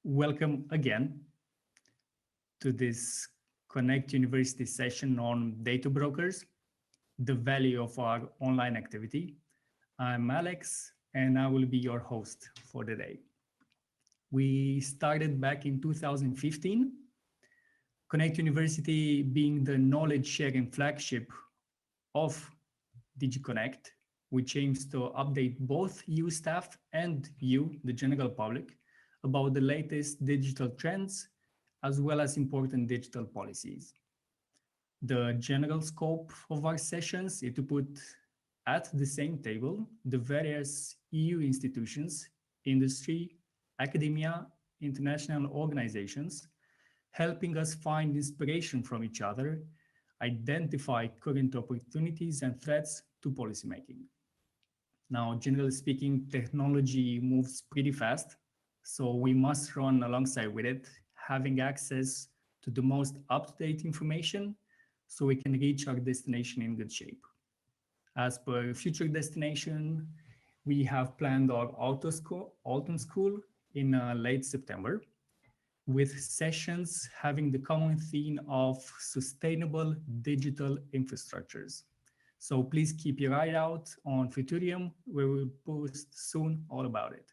Welcome again to this Connect University session on data brokers, the value of our online activity. I'm Alex, and I will be your host for the day. We started back in 2015, Connect University being the knowledge sharing flagship of DigiConnect, which aims to update both you staff and you, the general public, about the latest digital trends, as well as important digital policies. The general scope of our sessions is to put at the same table the various EU institutions, industry, academia, international organizations, helping us find inspiration from each other, identify current opportunities and threats to policymaking. Now, generally speaking, technology moves pretty fast, so we must run alongside with it, having access to the most up-to-date information so we can reach our destination in good shape. As per future destination, we have planned our autumn school in late September, with sessions having the common theme of sustainable digital infrastructures. So please keep your eye out on Futurium, where we'll post soon all about it.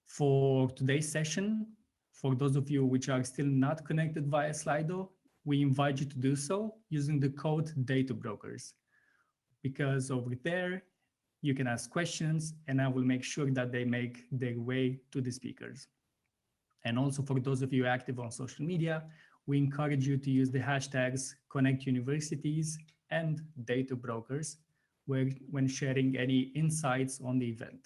For today's session, for those of you which are still not connected via Slido, we invite you to do so using the code DataBrokers, because over there you can ask questions and I will make sure that they make their way to the speakers. And also for those of you active on social media, we encourage you to use the hashtags Connect Universities and DataBrokers when sharing any insights on the event.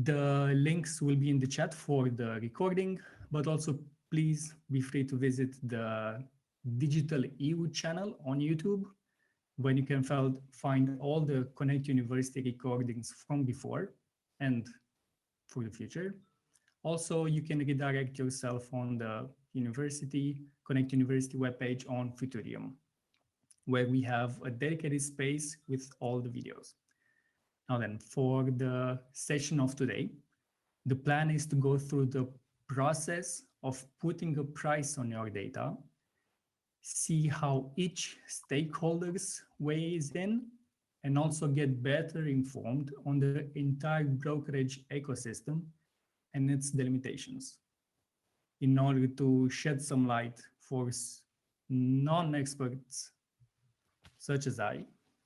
The links will be in the chat for the recording, but also please be free to visit the Digital EU channel on YouTube, where you can find all the Connect University recordings from before and for the future. Also, you can redirect yourself on the Connect University webpage on Futurium, where we have a dedicated space with all the videos. Now then, for the session of today, the plan is to go through the process of putting a price on your data, see how each stakeholders weighs in, and also get better informed on the entire brokerage ecosystem and its delimitations, in order to shed some light for non-experts such as I,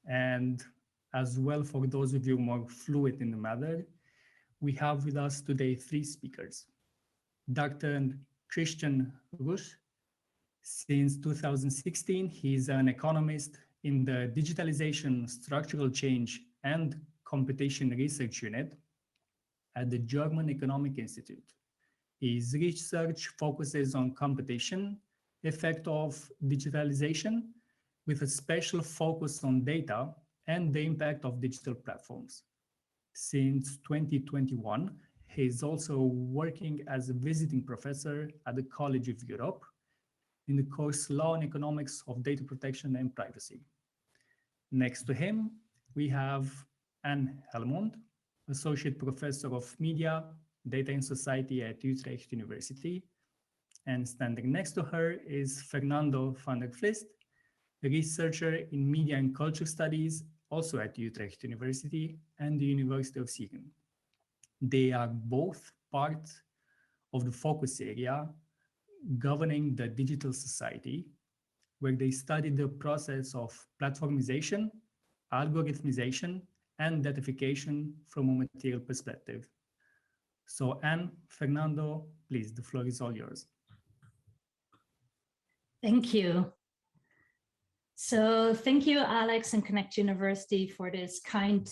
and as well for those of you more fluid in the matter. We have with us today 3 speakers. Dr. Christian Rusch. Since 2016, he's an economist in the Digitalization, Structural Change and Competition Research Unit at the German Economic Institute. His research focuses on competition, effect of digitalization, with a special focus on data and the impact of digital platforms. Since 2021, he is also working as a visiting professor at the College of Europe in the course Law and Economics of Data Protection and Privacy. Next to him, we have Anne Helmond, Associate Professor of Media, Data and Society at Utrecht University. And standing next to her is Fernando van der Vlist, a researcher in Media and Culture Studies, also at Utrecht University and the University of Siegen. They are both part of the focus area governing the digital society, where they study the process of platformisation, algorithmisation, and datafication from a material perspective. So Anne, Fernando, please, the floor is all yours. Thank you. So thank you, Alex and Connect University, for this kind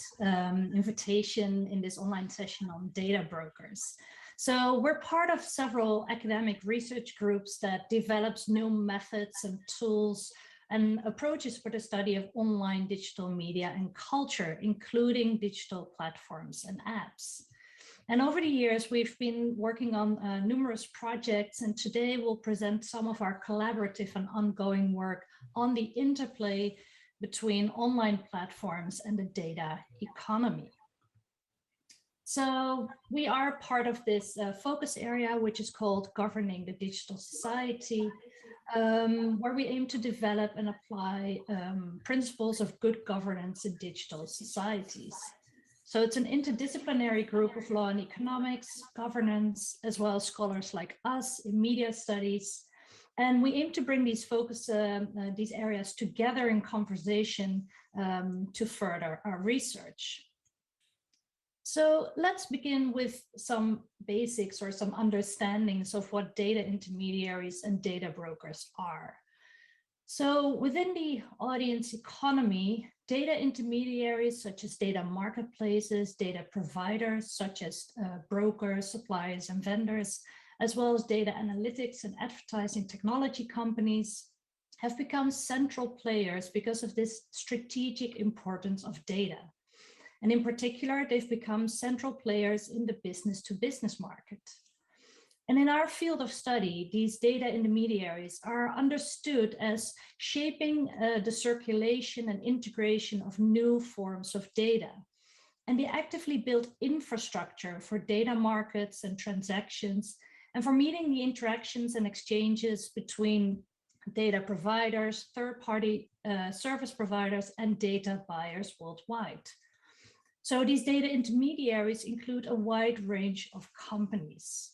invitation in this online session on data brokers. So we're part of several academic research groups that develops new methods and tools and approaches for the study of online digital media and culture, including digital platforms and apps. And over the years, we've been working on numerous projects, and today we'll present some of our collaborative and ongoing work on the interplay between online platforms and the data economy. So we are part of this focus area, which is called Governing the Digital Society, where we aim to develop and apply principles of good governance in digital societies. So it's an interdisciplinary group of law and economics, governance, as well as scholars like us in media studies. And we aim to bring these these areas together in conversation to further our research. So let's begin with some basics or some understandings of what data intermediaries and data brokers are. So within the audience economy, data intermediaries such as data marketplaces, data providers such as brokers, suppliers, and vendors, as well as data analytics and advertising technology companies have become central players because of this strategic importance of data. And in particular, they've become central players in the business-to-business market. And in our field of study, these data intermediaries are understood as shaping the circulation and integration of new forms of data. And they actively build infrastructure for data markets and transactions, and for meeting the interactions and exchanges between data providers, third-party service providers, and data buyers worldwide. So these data intermediaries include a wide range of companies.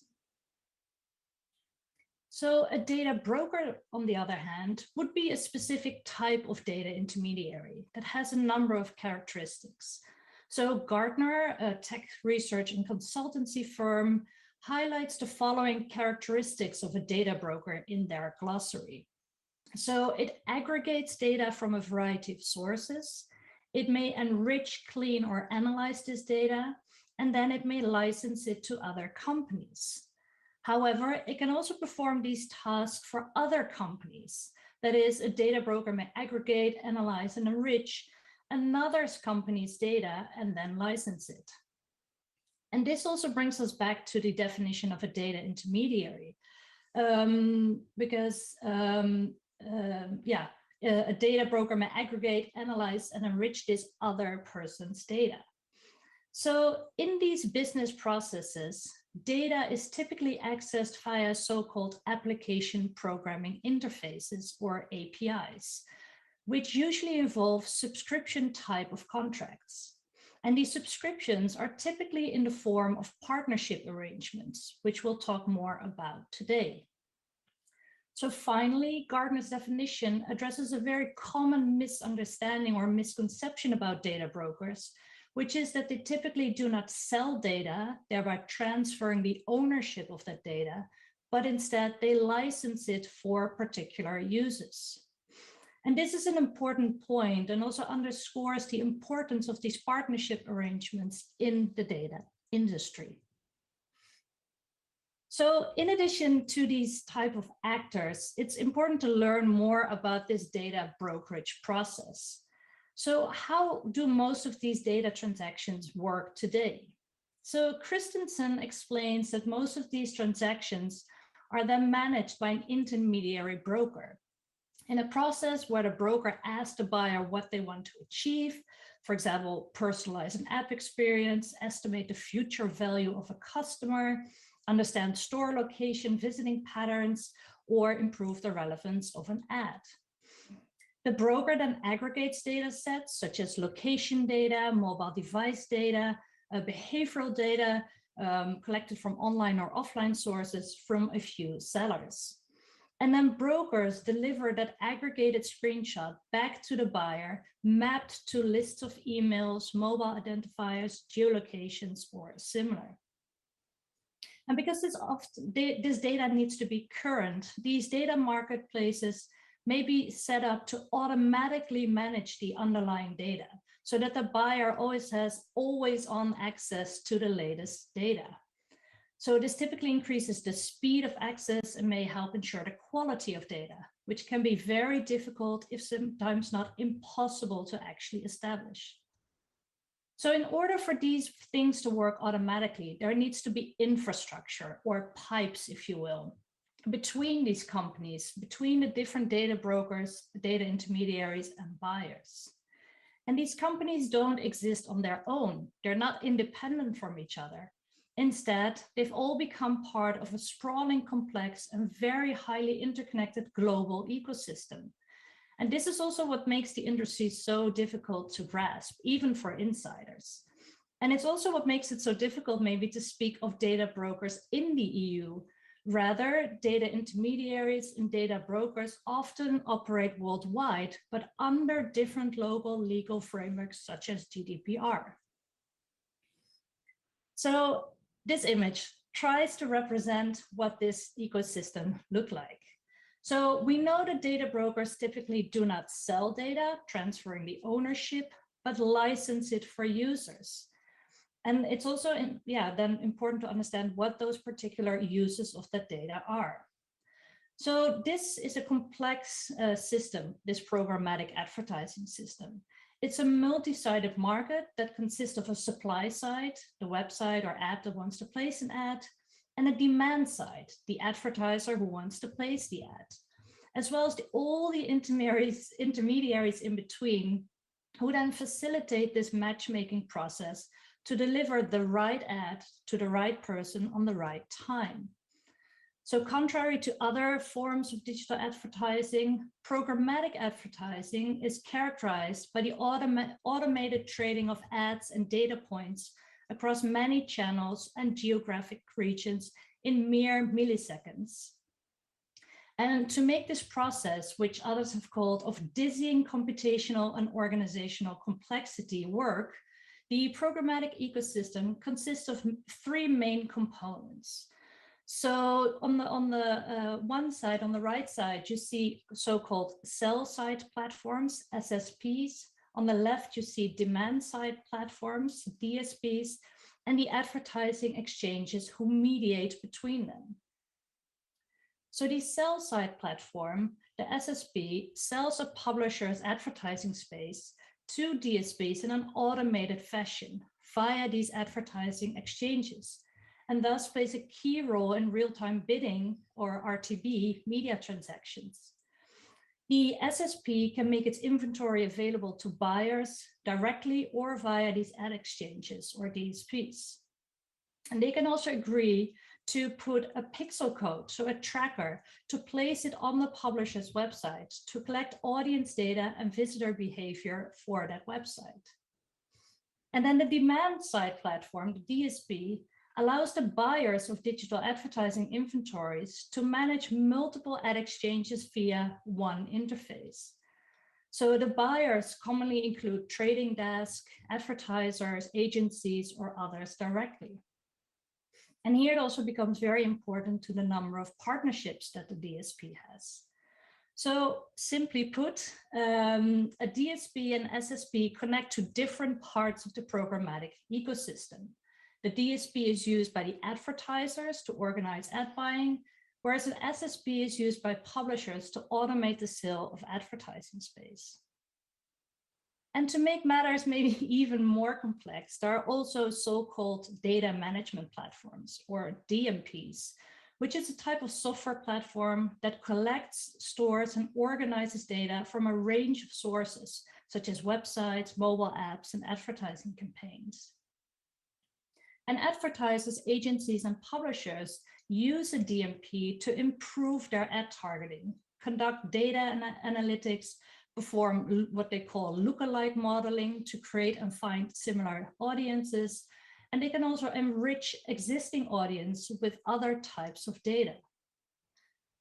So a data broker, on the other hand, would be a specific type of data intermediary that has a number of characteristics. So Gartner, a tech research and consultancy firm, highlights the following characteristics of a data broker in their glossary. So it aggregates data from a variety of sources. It may enrich, clean, or analyze this data, and then it may license it to other companies. However, it can also perform these tasks for other companies. That is, a data broker may aggregate, analyze, and enrich another company's data and then license it. And this also brings us back to the definition of a data intermediary, because a data broker may aggregate, analyze, and enrich this other person's data. So in these business processes, data is typically accessed via so-called application programming interfaces, or APIs, which usually involve subscription type of contracts. And these subscriptions are typically in the form of partnership arrangements, which we'll talk more about today. So finally, Gartner's definition addresses a very common misunderstanding or misconception about data brokers, which is that they typically do not sell data, thereby transferring the ownership of that data, but instead they license it for particular uses. And this is an important point and also underscores the importance of these partnership arrangements in the data industry. So in addition to these type of actors, it's important to learn more about this data brokerage process. So how do most of these data transactions work today? So Christensen explains that most of these transactions are then managed by an intermediary broker in a process where the broker asks the buyer what they want to achieve, for example, personalize an app experience, estimate the future value of a customer, understand store location, visiting patterns, or improve the relevance of an ad. The broker then aggregates data sets such as location data, mobile device data, behavioral data collected from online or offline sources from a few sellers. And then brokers deliver that aggregated screenshot back to the buyer, mapped to lists of emails, mobile identifiers, geolocations, or similar. And because this data needs to be current, these data marketplaces may be set up to automatically manage the underlying data so that the buyer always has always-on access to the latest data. So this typically increases the speed of access and may help ensure the quality of data, which can be very difficult, if sometimes not impossible, to actually establish. So in order for these things to work automatically, there needs to be infrastructure, or pipes, if you will, between these companies, between the different data brokers, data intermediaries, and buyers. And these companies don't exist on their own. They're not independent from each other. Instead, they've all become part of a sprawling, complex, and very highly interconnected global ecosystem. And this is also what makes the industry so difficult to grasp, even for insiders. And it's also what makes it so difficult maybe to speak of data brokers in the EU. Rather, data intermediaries and data brokers often operate worldwide, but under different local legal frameworks such as GDPR. So this image tries to represent what this ecosystem looked like. So we know that data brokers typically do not sell data, transferring the ownership, but license it for users. And it's also then important to understand what those particular uses of that data are. So this is a complex system, this programmatic advertising system. It's a multi-sided market that consists of a supply side, the website or app that wants to place an ad, and a demand side, the advertiser who wants to place the ad, as well as all the intermediaries in between who then facilitate this matchmaking process to deliver the right ad to the right person on the right time. So contrary to other forms of digital advertising, programmatic advertising is characterized by the automated trading of ads and data points across many channels and geographic regions in mere milliseconds. And to make this process, which others have called of dizzying computational and organizational complexity work, the programmatic ecosystem consists of three main components. So on the one side, on the right side, you see so-called sell-side platforms, SSPs. On the left, you see demand-side platforms, DSPs, and the advertising exchanges who mediate between them. So the sell-side platform, the SSP, sells a publisher's advertising space to DSPs in an automated fashion via these advertising exchanges, and thus plays a key role in real-time bidding, or RTB, media transactions. The SSP can make its inventory available to buyers directly or via these ad exchanges, or DSPs. And they can also agree to put a pixel code, so a tracker, to place it on the publisher's website to collect audience data and visitor behavior for that website. And then the demand side platform, the DSP, allows the buyers of digital advertising inventories to manage multiple ad exchanges via one interface. So the buyers commonly include trading desks, advertisers, agencies, or others directly. And here it also becomes very important to the number of partnerships that the DSP has. So simply put, a DSP and SSP connect to different parts of the programmatic ecosystem. The DSP is used by the advertisers to organize ad buying, whereas an SSP is used by publishers to automate the sale of advertising space. And to make matters maybe even more complex, there are also so-called data management platforms, or DMPs, which is a type of software platform that collects, stores, and organizes data from a range of sources, such as websites, mobile apps, and advertising campaigns. And advertisers, agencies, and publishers use a DMP to improve their ad targeting, conduct data analytics, perform what they call lookalike modeling to create and find similar audiences. And they can also enrich existing audience with other types of data.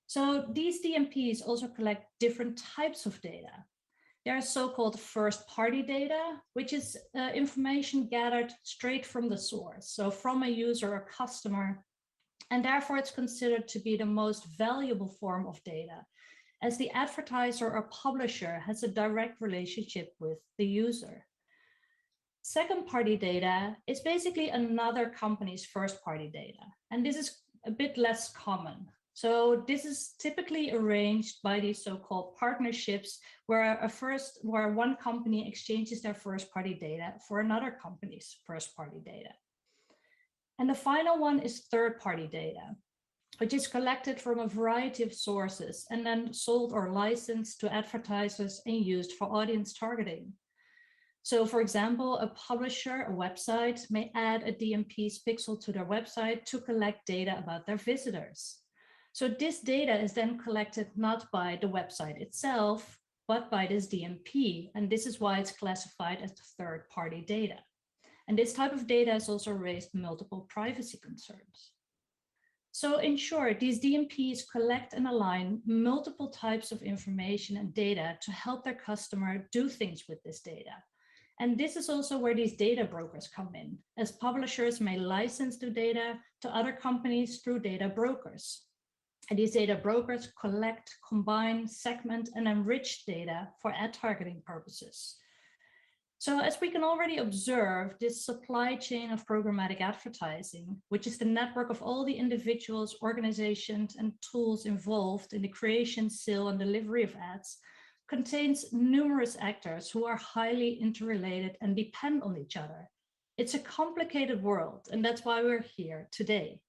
So these DMPs also collect different types of data. There are so-called first-party data, which is information gathered straight from the source, so from a user or customer, and therefore it's considered to be the most valuable form of data, as the advertiser or publisher has a direct relationship with the user. Second-party data is basically another company's first-party data, and this is a bit less common. So this is typically arranged by these so-called partnerships where one company exchanges their first-party data for another company's first-party data. And the final one is third-party data, which is collected from a variety of sources and then sold or licensed to advertisers and used for audience targeting. So for example, a publisher, a website may add a DMP's pixel to their website to collect data about their visitors. So this data is then collected not by the website itself, but by this DMP. And this is why it's classified as third-party data. And this type of data has also raised multiple privacy concerns. So in short, these DMPs collect and align multiple types of information and data to help their customer do things with this data. And this is also where these data brokers come in, as publishers may license the data to other companies through data brokers. And these data brokers collect, combine, segment, and enrich data for ad targeting purposes. So as we can already observe, this supply chain of programmatic advertising, which is the network of all the individuals, organizations, and tools involved in the creation, sale, and delivery of ads, contains numerous actors who are highly interrelated and depend on each other. It's a complicated world, and that's why we're here today.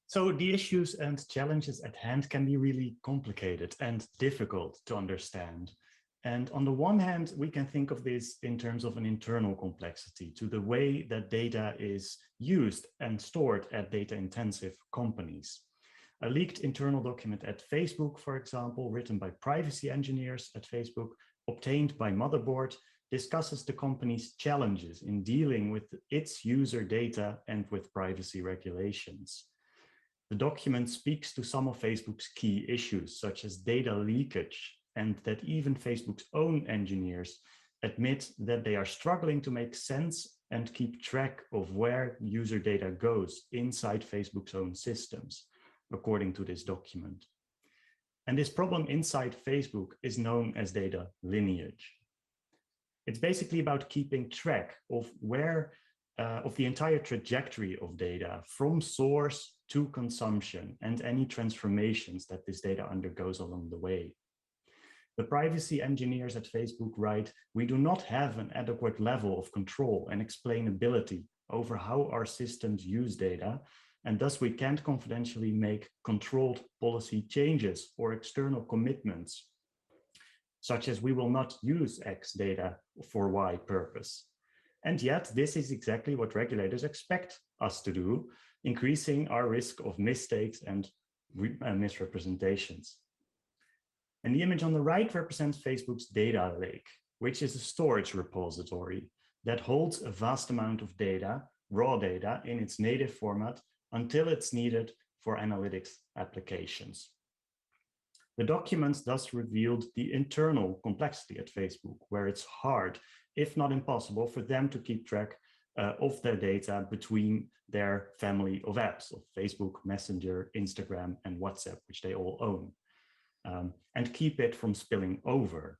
So the issues and challenges at hand can be really complicated and difficult to understand. And on the one hand, we can think of this in terms of an internal complexity to the way that data is used and stored at data-intensive companies. A leaked internal document at Facebook, for example, written by privacy engineers at Facebook, obtained by Motherboard, discusses the company's challenges in dealing with its user data and with privacy regulations. The document speaks to some of Facebook's key issues, such as data leakage, and that even Facebook's own engineers admit that they are struggling to make sense and keep track of where user data goes inside Facebook's own systems, according to this document. And this problem inside Facebook is known as data lineage. It's basically about keeping track of where of the entire trajectory of data from source to consumption and any transformations that this data undergoes along the way. The privacy engineers at Facebook write, "We do not have an adequate level of control and explainability over how our systems use data, and thus we can't confidentially make controlled policy changes or external commitments, such as we will not use X data for Y purpose." And yet, this is exactly what regulators expect us to do, increasing our risk of mistakes and misrepresentations. And the image on the right represents Facebook's data lake, which is a storage repository that holds a vast amount of data, raw data, in its native format until it's needed for analytics applications. The documents thus revealed the internal complexity at Facebook, where it's hard, if not impossible, for them to keep track of their data between their family of apps of Facebook, Messenger, Instagram, and WhatsApp, which they all own, and keep it from spilling over.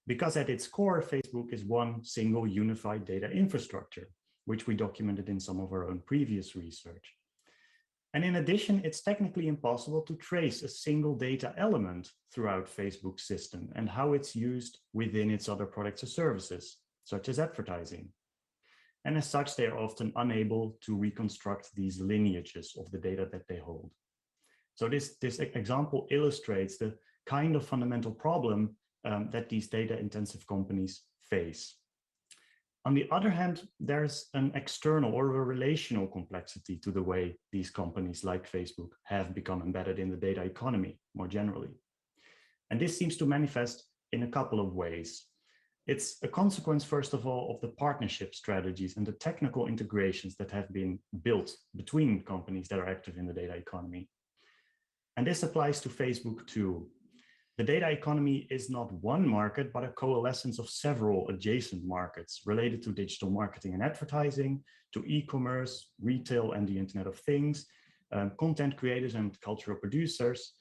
Because at its core, Facebook is one single unified data infrastructure, which we documented in some of our own previous research. And in addition, it's technically impossible to trace a single data element throughout Facebook's system and how it's used within its other products or services, such as advertising. And as such, they are often unable to reconstruct these lineages of the data that they hold. So this example illustrates the kind of fundamental problem that these data-intensive companies face. On the other hand, there's an external or a relational complexity to the way these companies like Facebook have become embedded in the data economy more generally. And this seems to manifest in a couple of ways. It's a consequence, first of all, of the partnership strategies and the technical integrations that have been built between companies that are active in the data economy. And this applies to Facebook too. The data economy is not one market, but a coalescence of several adjacent markets related to digital marketing and advertising, to e-commerce, retail and the Internet of Things, content creators and cultural producers,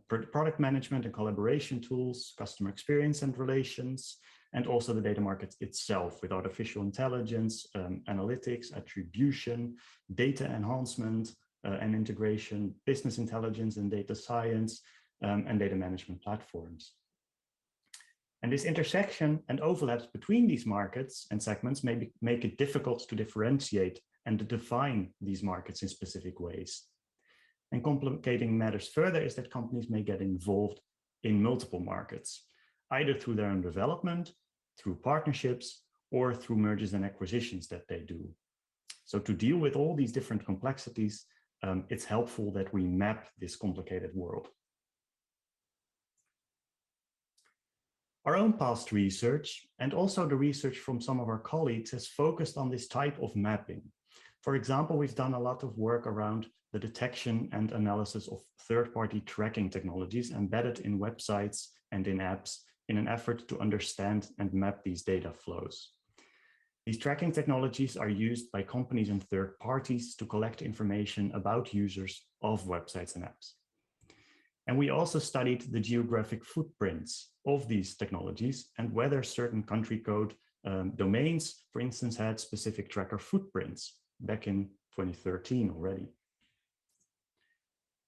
product management and collaboration tools, customer experience and relations, and also the data market itself with artificial intelligence, analytics, attribution, data enhancement and integration, business intelligence and data science, and data management platforms. And this intersection and overlaps between these markets and segments may make it difficult to differentiate and to define these markets in specific ways. And complicating matters further is that companies may get involved in multiple markets, either through their own development, through partnerships, or through mergers and acquisitions that they do. So to deal with all these different complexities, it's helpful that we map this complicated world. Our own past research and also the research from some of our colleagues has focused on this type of mapping. For example, we've done a lot of work around the detection and analysis of third-party tracking technologies embedded in websites and in apps in an effort to understand and map these data flows. These tracking technologies are used by companies and third parties to collect information about users of websites and apps. And we also studied the geographic footprints of these technologies and whether certain country code domains, for instance, had specific tracker footprints back in 2013 already.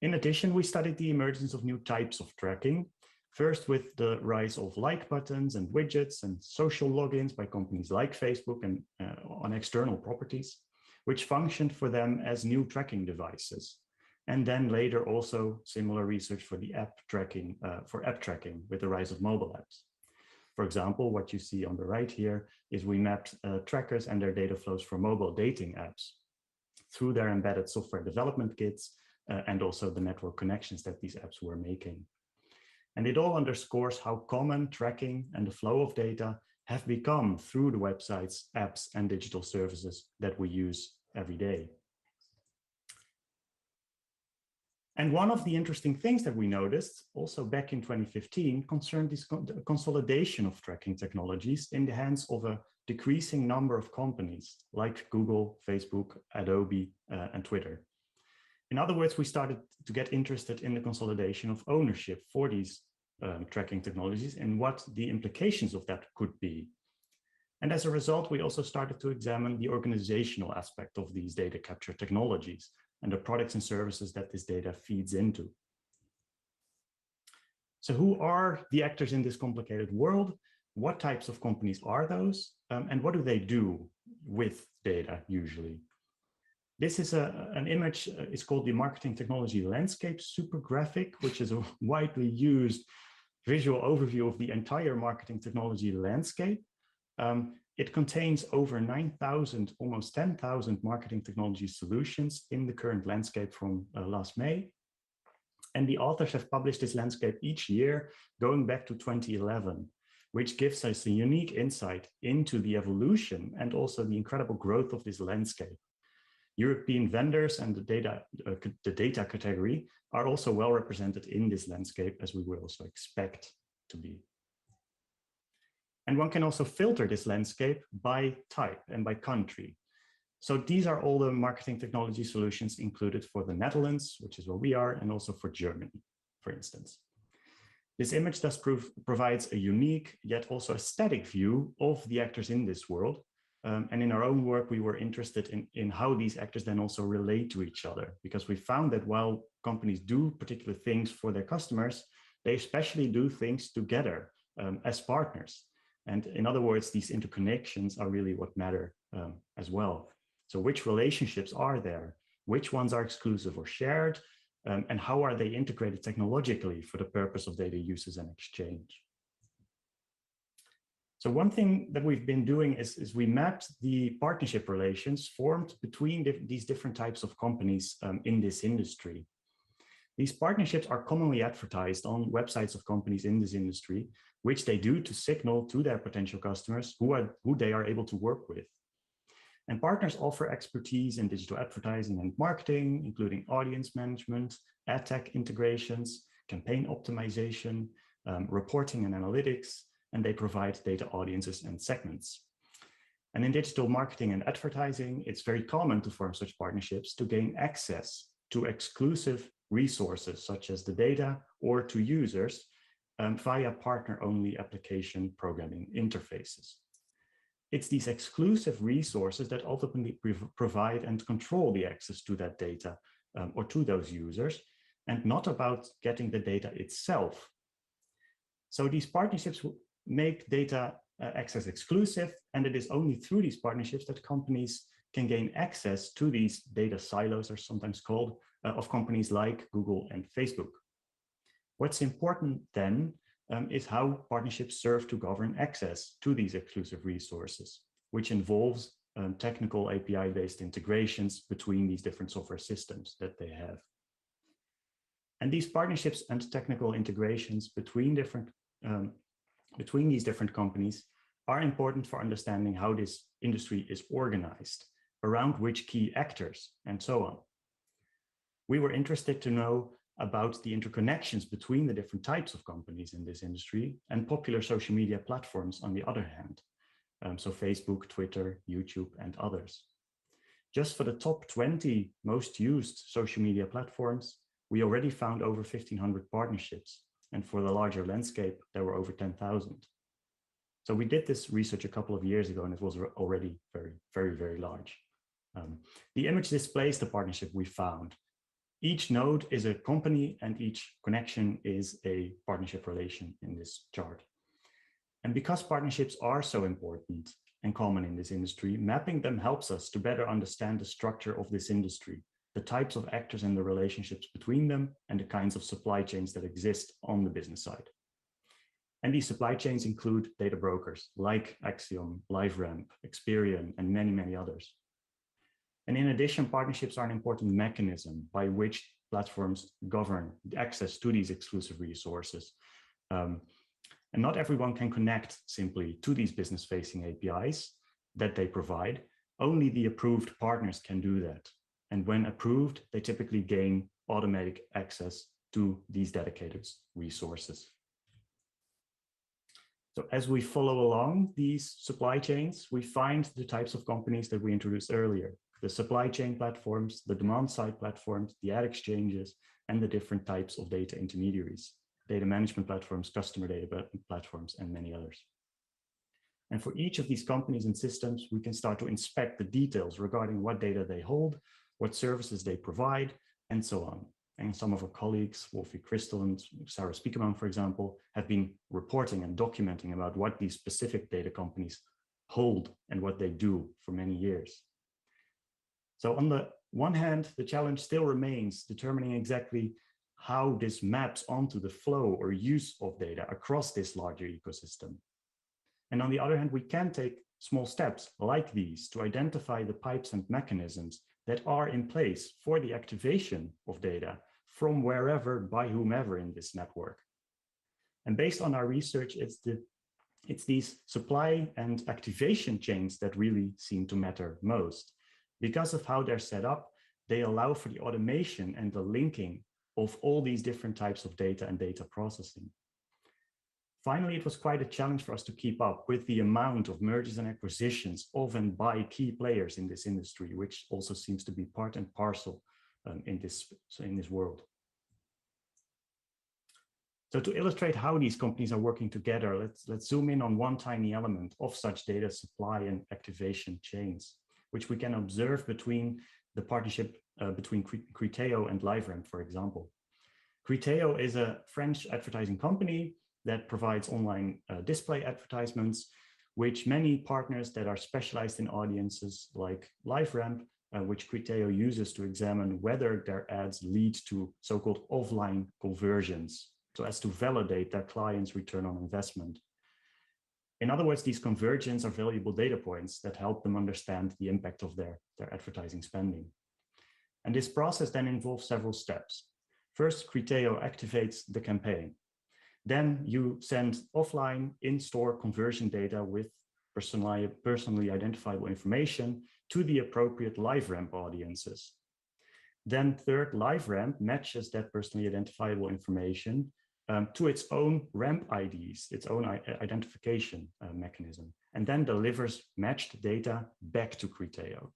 In addition, we studied the emergence of new types of tracking, first with the rise of like buttons and widgets and social logins by companies like Facebook and on external properties, which functioned for them as new tracking devices. And then later also similar research for the app tracking, with the rise of mobile apps. For example, what you see on the right here is we mapped trackers and their data flows for mobile dating apps through their embedded software development kits and also the network connections that these apps were making. And it all underscores how common tracking and the flow of data have become through the websites, apps, and digital services that we use every day. And one of the interesting things that we noticed also back in 2015 concerned this consolidation of tracking technologies in the hands of a decreasing number of companies like Google, Facebook, Adobe, and Twitter. In other words, we started to get interested in the consolidation of ownership for these tracking technologies and what the implications of that could be. And as a result, we also started to examine the organizational aspect of these data capture technologies and the products and services that this data feeds into. So who are the actors in this complicated world? What types of companies are those? And what do they do with data usually? This is an image, it's called the Marketing Technology Landscape Super Graphic, which is a widely used visual overview of the entire marketing technology landscape. It contains over 9,000, almost 10,000 marketing technology solutions in the current landscape from last May. And the authors have published this landscape each year going back to 2011, which gives us a unique insight into the evolution and also the incredible growth of this landscape. European vendors and the data category are also well represented in this landscape, as we would also expect to be. And one can also filter this landscape by type and by country. So these are all the marketing technology solutions included for the Netherlands, which is where we are, and also for Germany, for instance. This image thus provides a unique yet also a static view of the actors in this world. And in our own work, we were interested in how these actors then also relate to each other, because we found that while companies do particular things for their customers, they especially do things together as partners. And in other words, these interconnections are really what matter as well. So which relationships are there? Which ones are exclusive or shared? And how are they integrated technologically for the purpose of data uses and exchange? So one thing that we've been doing is we mapped the partnership relations formed between these different types of companies in this industry. These partnerships are commonly advertised on websites of companies in this industry, which they do to signal to their potential customers who they are able to work with. And partners offer expertise in digital advertising and marketing, including audience management, ad tech integrations, campaign optimization, reporting and analytics, and they provide data audiences and segments. And in digital marketing and advertising, it's very common to form such partnerships to gain access to exclusive resources such as the data or to users via partner-only application programming interfaces. It's these exclusive resources that ultimately provide and control the access to that data or to those users, and not about getting the data itself. So these partnerships make data access exclusive, and it is only through these partnerships that companies can gain access to these data silos, are sometimes called, of companies like Google and Facebook. What's important then is how partnerships serve to govern access to these exclusive resources, which involves technical API-based integrations between these different software systems that they have. And these partnerships and technical integrations between these different companies are important for understanding how this industry is organized, around which key actors, and so on. We were interested to know about the interconnections between the different types of companies in this industry and popular social media platforms on the other hand. So Facebook, Twitter, YouTube, and others. Just for the top 20 most used social media platforms, we already found over 1,500 partnerships. And for the larger landscape, there were over 10,000. So we did this research a couple of years ago, and it was already very large. The image displays the partnership we found. Each node is a company and each connection is a partnership relation in this chart. And because partnerships are so important and common in this industry, mapping them helps us to better understand the structure of this industry, the types of actors and the relationships between them, and the kinds of supply chains that exist on the business side. And these supply chains include data brokers like Axiom, LiveRamp, Experian, and many others. And in addition, partnerships are an important mechanism by which platforms govern access to these exclusive resources. And not everyone can connect simply to these business-facing APIs that they provide. Only the approved partners can do that. And when approved, they typically gain automatic access to these dedicated resources. So as we follow along these supply chains, we find the types of companies that we introduced earlier: the supply chain platforms, the demand-side platforms, the ad exchanges, and the different types of data intermediaries, data management platforms, customer data platforms, and many others. And for each of these companies and systems, we can start to inspect the details regarding what data they hold, what services they provide, and so on. And some of our colleagues, Wolfie Crystal and Sarah Spiekerman, for example, have been reporting and documenting about what these specific data companies hold and what they do for many years. So on the one hand, the challenge still remains determining exactly how this maps onto the flow or use of data across this larger ecosystem. And on the other hand, we can take small steps like these to identify the pipes and mechanisms that are in place for the activation of data from wherever, by whomever in this network. And based on our research, it's these supply and activation chains that really seem to matter most. Because of how they're set up, they allow for the automation and the linking of all these different types of data and data processing. Finally, it was quite a challenge for us to keep up with the amount of mergers and acquisitions of and by key players in this industry, which also seems to be part and parcel in this world. So to illustrate how these companies are working together, let's zoom in on one tiny element of such data supply and activation chains, which we can observe between the partnership between Criteo and LiveRamp, for example. Criteo is a French advertising company that provides online display advertisements, which many partners that are specialized in audiences like LiveRamp, which Criteo uses to examine whether their ads lead to so-called offline conversions, so as to validate their clients' return on investment. In other words, these conversions are valuable data points that help them understand the impact of their advertising spending. And this process then involves several steps. First, Criteo activates the campaign. Then you send offline in-store conversion data with personally identifiable information to the appropriate LiveRamp audiences. Then third, LiveRamp matches that personally identifiable information to its own ramp IDs, its own identification mechanism, and then delivers matched data back to Criteo.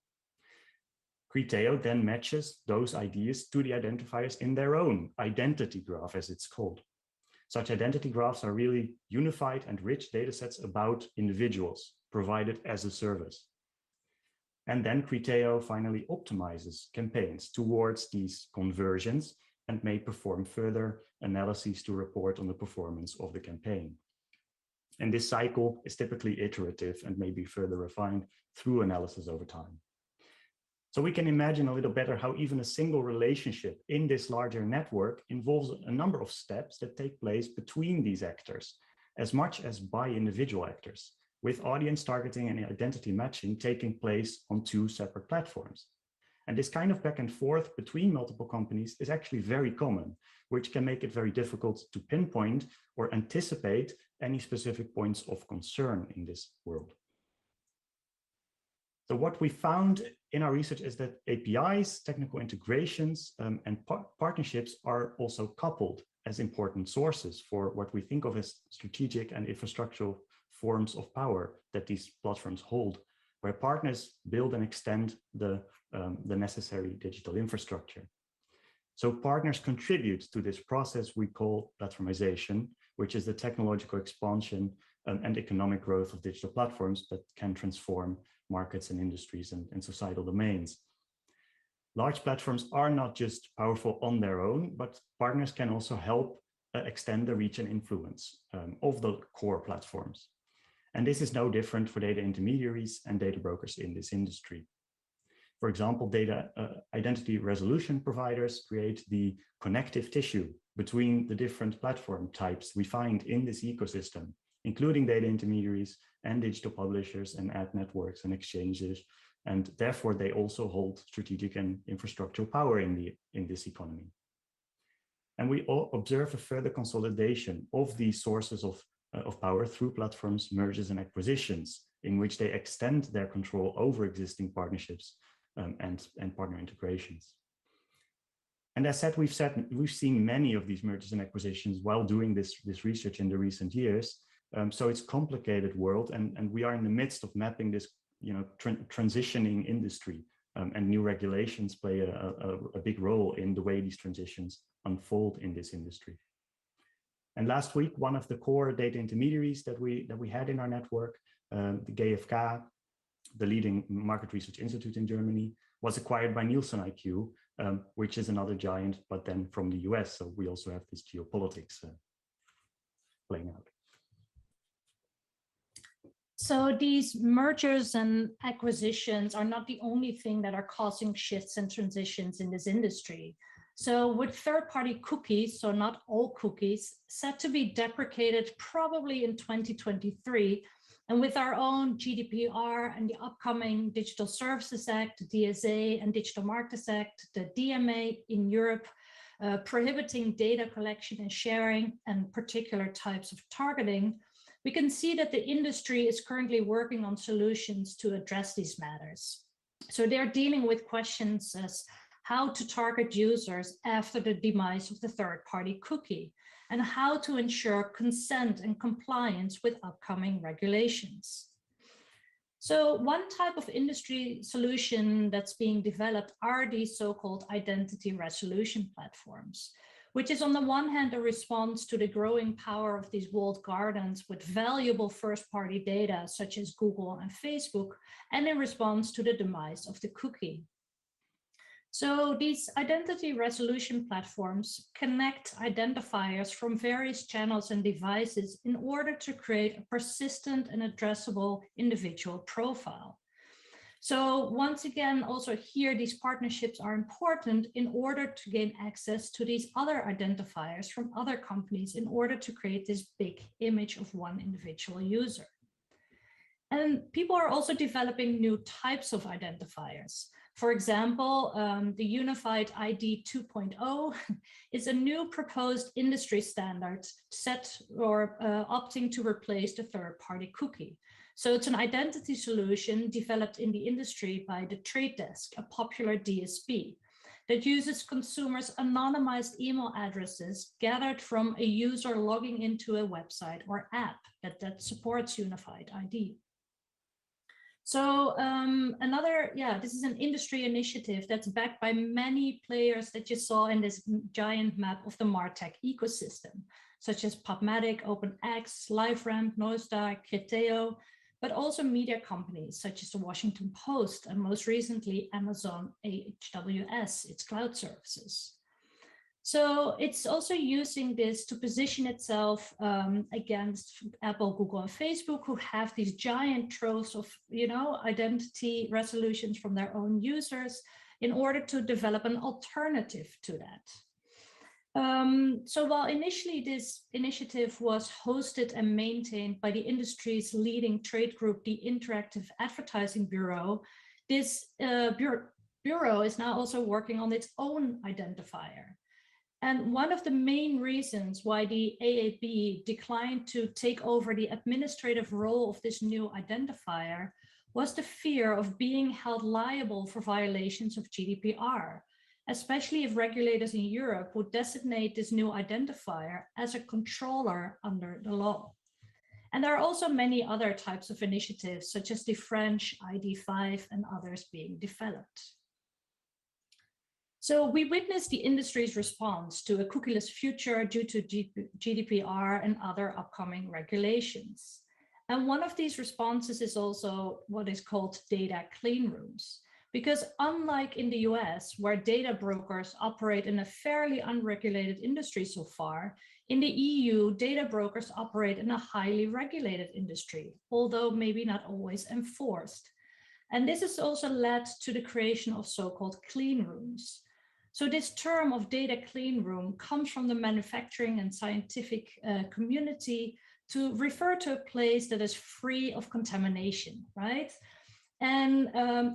Criteo then matches those IDs to the identifiers in their own identity graph, as it's called. Such identity graphs are really unified and rich data sets about individuals provided as a service. And then Criteo finally optimizes campaigns towards these conversions and may perform further analyses to report on the performance of the campaign. And this cycle is typically iterative and may be further refined through analysis over time. So we can imagine a little better how even a single relationship in this larger network involves a number of steps that take place between these actors, as much as by individual actors, with audience targeting and identity matching taking place on two separate platforms. And this kind of back and forth between multiple companies is actually very common, which can make it very difficult to pinpoint or anticipate any specific points of concern in this world. So what we found in our research is that APIs, technical integrations, and partnerships are also coupled as important sources for what we think of as strategic and infrastructural forms of power that these platforms hold, where partners build and extend the necessary digital infrastructure. So partners contribute to this process we call platformisation, which is the technological expansion and economic growth of digital platforms that can transform markets and industries and societal domains. Large platforms are not just powerful on their own, but partners can also help extend the reach and influence of the core platforms. And this is no different for data intermediaries and data brokers in this industry. For example, data identity resolution providers create the connective tissue between the different platform types we find in this ecosystem, including data intermediaries and digital publishers and ad networks and exchanges. And therefore, they also hold strategic and infrastructural power in this economy. And we all observe a further consolidation of these sources of power through platforms, mergers, and acquisitions, in which they extend their control over existing partnerships and partner integrations. And as said, we've seen many of these mergers and acquisitions while doing this research in the recent years. So it's a complicated world, and we are in the midst of mapping this, transitioning industry, and new regulations play a big role in the way these transitions unfold in this industry. And last week, one of the core data intermediaries that we had in our network, the GfK, the leading market research institute in Germany, was acquired by Nielsen IQ, which is another giant, but then from the US. So we also have this geopolitics playing out. So these mergers and acquisitions are not the only thing that are causing shifts and transitions in this industry. So with third-party cookies, so not all cookies, set to be deprecated probably in 2023, and with our own GDPR and the upcoming Digital Services Act, the DSA, and Digital Markets Act, the DMA in Europe, prohibiting data collection and sharing and particular types of targeting, we can see that the industry is currently working on solutions to address these matters. So they're dealing with questions as how to target users after the demise of the third-party cookie, and how to ensure consent and compliance with upcoming regulations. So one type of industry solution that's being developed are these so-called identity resolution platforms, which is on the one hand a response to the growing power of these walled gardens with valuable first-party data such as Google and Facebook, and in response to the demise of the cookie. So these identity resolution platforms connect identifiers from various channels and devices in order to create a persistent and addressable individual profile. So once again, also here, these partnerships are important in order to gain access to these other identifiers from other companies in order to create this big image of one individual user. And people are also developing new types of identifiers. For example, the Unified ID 2.0 is a new proposed industry standard set or opting to replace the third-party cookie. So it's an identity solution developed in the industry by the Trade Desk, a popular DSP, that uses consumers' anonymized email addresses gathered from a user logging into a website or app that supports Unified ID. So this is an industry initiative that's backed by many players that you saw in this giant map of the MarTech ecosystem, such as Programmatic, OpenX, LiveRamp, Nostar, Criteo, but also media companies such as the Washington Post and most recently Amazon AWS, its cloud services. So it's also using this to position itself against Apple, Google, and Facebook, who have these giant troves of, identity resolutions from their own users in order to develop an alternative to that. So while initially this initiative was hosted and maintained by the industry's leading trade group, the Interactive Advertising Bureau, this bureau is now also working on its own identifier. And one of the main reasons why the AAB declined to take over the administrative role of this new identifier was the fear of being held liable for violations of GDPR, especially if regulators in Europe would designate this new identifier as a controller under the law. And there are also many other types of initiatives, such as the French ID5 and others being developed. So we witnessed the industry's response to a cookieless future due to GDPR and other upcoming regulations. And one of these responses is also what is called data clean rooms. Because unlike in the US, where data brokers operate in a fairly unregulated industry so far, in the EU, data brokers operate in a highly regulated industry, although maybe not always enforced. And this has also led to the creation of so-called clean rooms. So this term of data clean room comes from the manufacturing and scientific community to refer to a place that is free of contamination, right? And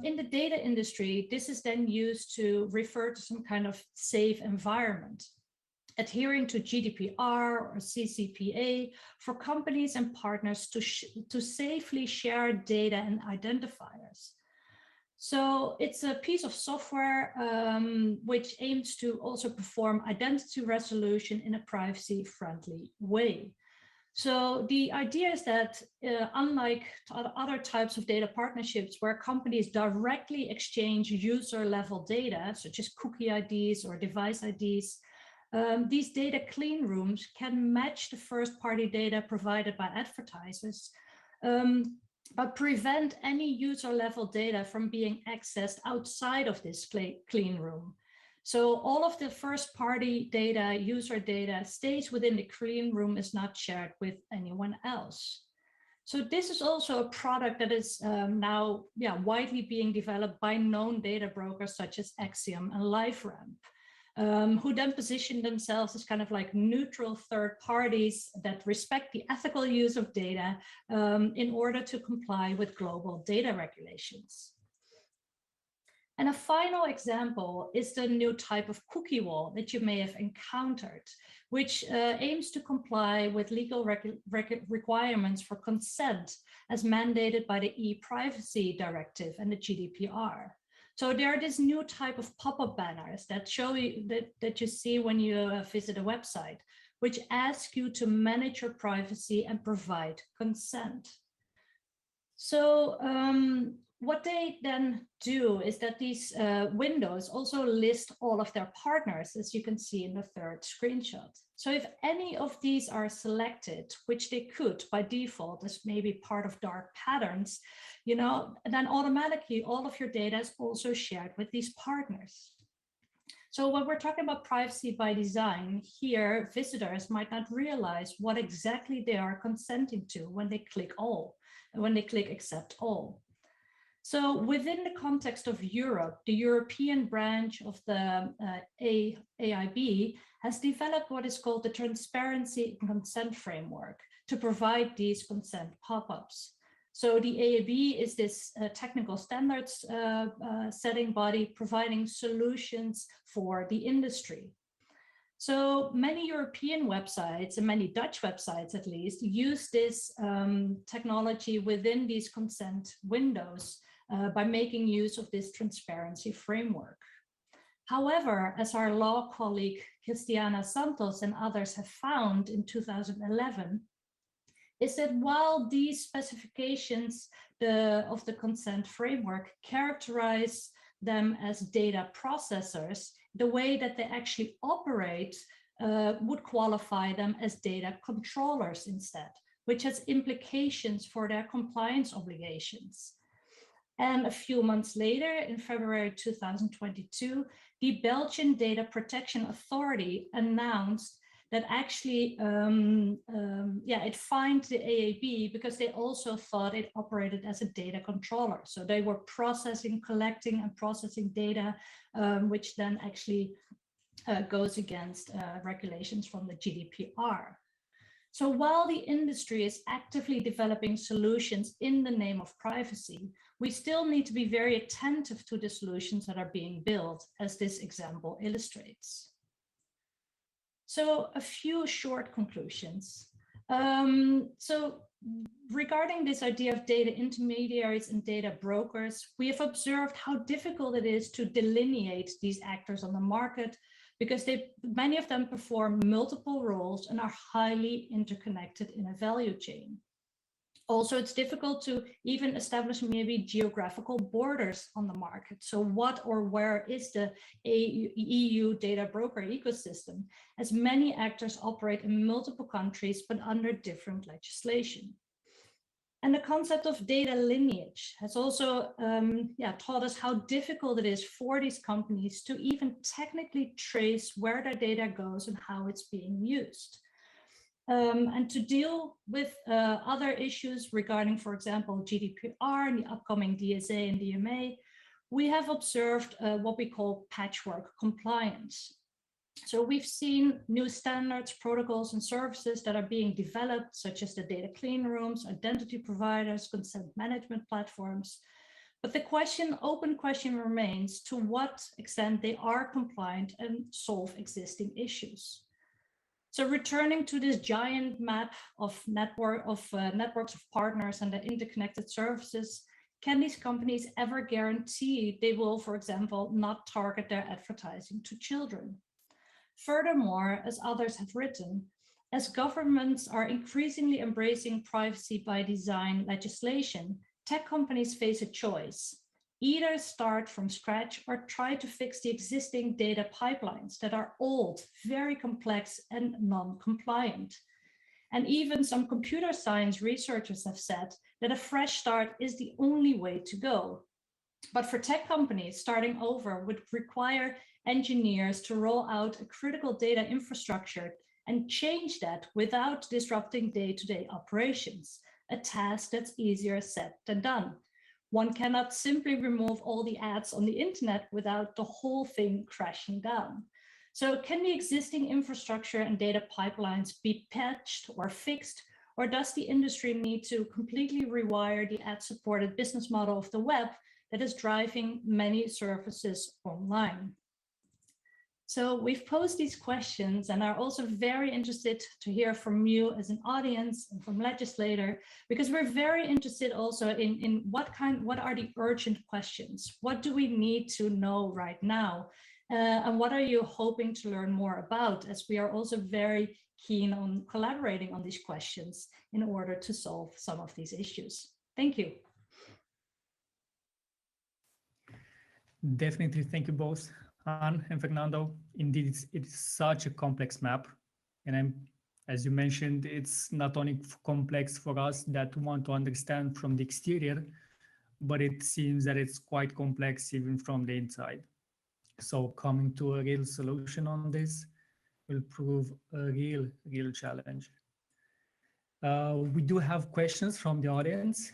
in the data industry, this is then used to refer to some kind of safe environment, adhering to GDPR or CCPA for companies and partners to safely share data and identifiers. So it's a piece of software which aims to also perform identity resolution in a privacy-friendly way. So the idea is that unlike other types of data partnerships where companies directly exchange user-level data, such as cookie IDs or device IDs, these data clean rooms can match the first-party data provided by advertisers, but prevent any user-level data from being accessed outside of this clean room. So all of the first-party data, user data, stays within the clean room, is not shared with anyone else. So this is also a product that is now widely being developed by known data brokers such as Axiom and LiveRamp, who then position themselves as kind of like neutral third parties that respect the ethical use of data in order to comply with global data regulations. And a final example is the new type of cookie wall that you may have encountered, which aims to comply with legal requirements for consent as mandated by the e-privacy directive and the GDPR. So there are this new type of pop-up banners that show you that you see when you visit a website, which ask you to manage your privacy and provide consent. So what they then do is that these windows also list all of their partners, as you can see in the third screenshot. So if any of these are selected, which they could by default as maybe part of dark patterns, then automatically all of your data is also shared with these partners. So when we're talking about privacy by design, here visitors might not realize what exactly they are consenting to when they click all, when they click accept all. So within the context of Europe, the European branch of the AIB has developed what is called the Transparency and Consent Framework to provide these consent pop-ups. So the AIB is this technical standards setting body providing solutions for the industry. So many European websites and many Dutch websites at least use this technology within these consent windows by making use of this transparency framework. However, as our law colleague Cristiana Santos and others have found in 2011, is that while these specifications of the consent framework characterize them as data processors, the way that they actually operate would qualify them as data controllers instead, which has implications for their compliance obligations. And a few months later, in February 2022, the Belgian Data Protection Authority announced that actually, it fined the AAB because they also thought it operated as a data controller. So they were collecting and processing data, which then actually goes against regulations from the GDPR. So while the industry is actively developing solutions in the name of privacy, we still need to be very attentive to the solutions that are being built, as this example illustrates. So a few short conclusions. So regarding this idea of data intermediaries and data brokers, we have observed how difficult it is to delineate these actors on the market, because many of them perform multiple roles and are highly interconnected in a value chain. Also, it's difficult to even establish maybe geographical borders on the market. So what or where is the EU data broker ecosystem, as many actors operate in multiple countries, but under different legislation. And the concept of data lineage has also taught us how difficult it is for these companies to even technically trace where their data goes and how it's being used. And to deal with other issues regarding, for example, GDPR and the upcoming DSA and DMA, we have observed what we call patchwork compliance. So we've seen new standards, protocols, and services that are being developed, such as the data clean rooms, identity providers, consent management platforms. But the open question remains to what extent they are compliant and solve existing issues. So returning to this giant map of networks of partners and the interconnected services, can these companies ever guarantee they will, for example, not target their advertising to children? Furthermore, as others have written, as governments are increasingly embracing privacy by design legislation, tech companies face a choice: either start from scratch or try to fix the existing data pipelines that are old, very complex, and non-compliant. And even some computer science researchers have said that a fresh start is the only way to go. But for tech companies, starting over would require engineers to roll out a critical data infrastructure and change that without disrupting day-to-day operations, a task that's easier said than done. One cannot simply remove all the ads on the internet without the whole thing crashing down. So can the existing infrastructure and data pipelines be patched or fixed, or does the industry need to completely rewire the ad-supported business model of the web that is driving many services online? So we've posed these questions and are also very interested to hear from you as an audience and from legislator, because we're very interested also in what are the urgent questions? What do we need to know right now? And what are you hoping to learn more about, as we are also very keen on collaborating on these questions in order to solve some of these issues. Thank you. Definitely, thank you both, Anne and Fernando. Indeed, it's such a complex map. And as you mentioned, it's not only complex for us that want to understand from the exterior, but it seems that it's quite complex even from the inside. So coming to a real solution on this will prove a real challenge. We do have questions from the audience,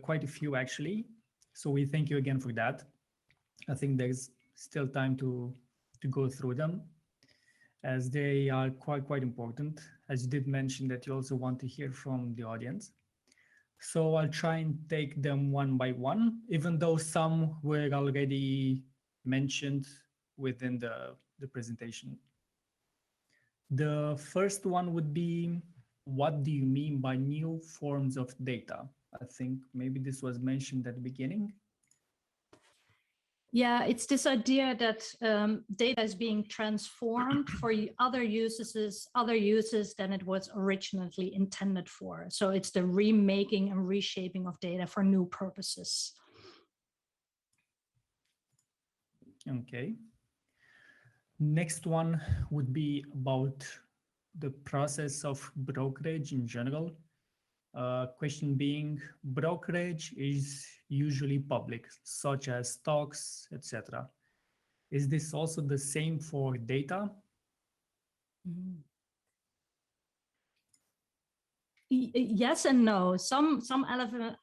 quite a few actually. So we thank you again for that. I think there's still time to go through them, as they are quite important, as you did mention that you also want to hear from the audience. So I'll try and take them one by one, even though some were already mentioned within the presentation. The first one would be, what do you mean by new forms of data? I think maybe this was mentioned at the beginning. Yeah, it's this idea that data is being transformed for other uses than it was originally intended for. So it's the remaking and reshaping of data for new purposes. Okay. Next one would be about the process of brokerage in general. Question being, brokerage is usually public, such as stocks, etc. Is this also the same for data? Mhm. Yes and no. Some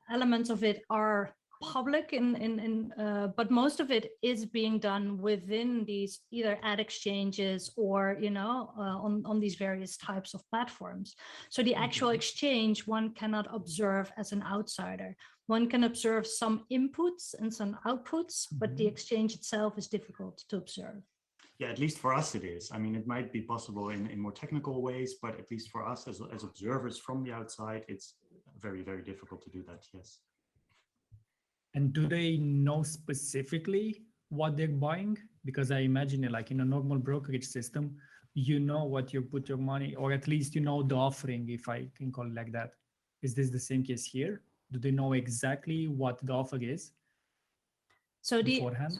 elements of it are public but most of it is being done within these either ad exchanges or on these various types of platforms. So the actual exchange one cannot observe as an outsider. One can observe some inputs and some outputs, but the exchange itself is difficult to observe. Yeah, at least for us it is. I mean, it might be possible in more technical ways, but at least for us as observers from the outside, it's very, very difficult to do that, yes. And do they know specifically what they're buying? Because I imagine it like in a normal brokerage system, you know what you put your money, or at least you know the offering, if I can call it like that. Is this the same case here? Do they know exactly what the offer is beforehand?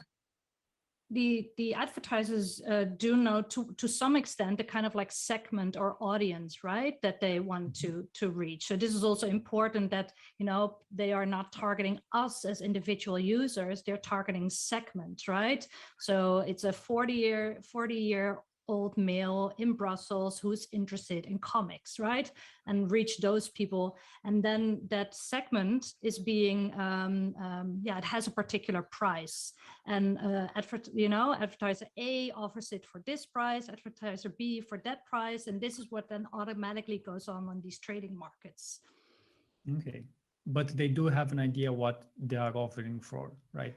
The advertisers do know to some extent the kind of like segment or audience, right, that they want to reach. So this is also important that they are not targeting us as individual users, they're targeting segments, right? So it's a 40-year-old male in Brussels who's interested in comics, right? And reach those people. And then that segment is being, it has a particular price. And advertiser A offers it for this price, advertiser B for that price. And this is what then automatically goes on these trading markets. Okay. But they do have an idea what they are offering for, right?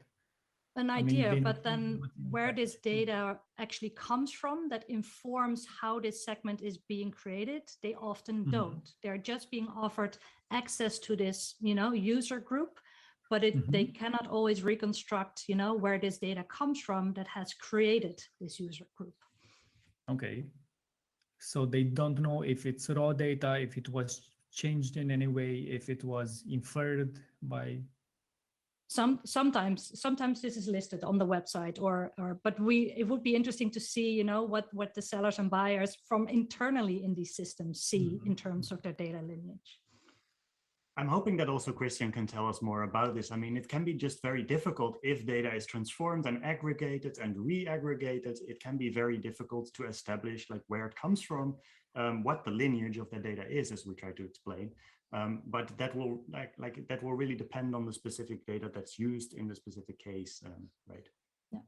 An idea, but then where this data actually comes from that informs how this segment is being created, they often don't. They're just being offered access to this, user group, but they cannot always reconstruct, where this data comes from that has created this user group. Okay. So they don't know if it's raw data, if it was changed in any way, if it was inferred by... Sometimes this is listed on the website but it would be interesting to see what the sellers and buyers from internally in these systems see in terms of their data lineage. I'm hoping that also Christian can tell us more about this. I mean, it can be just very difficult if data is transformed and aggregated and re-aggregated. It can be very difficult to establish like where it comes from, what the lineage of the data is, as we try to explain. But that will that will really depend on the specific data that's used in the specific case, right? Yeah.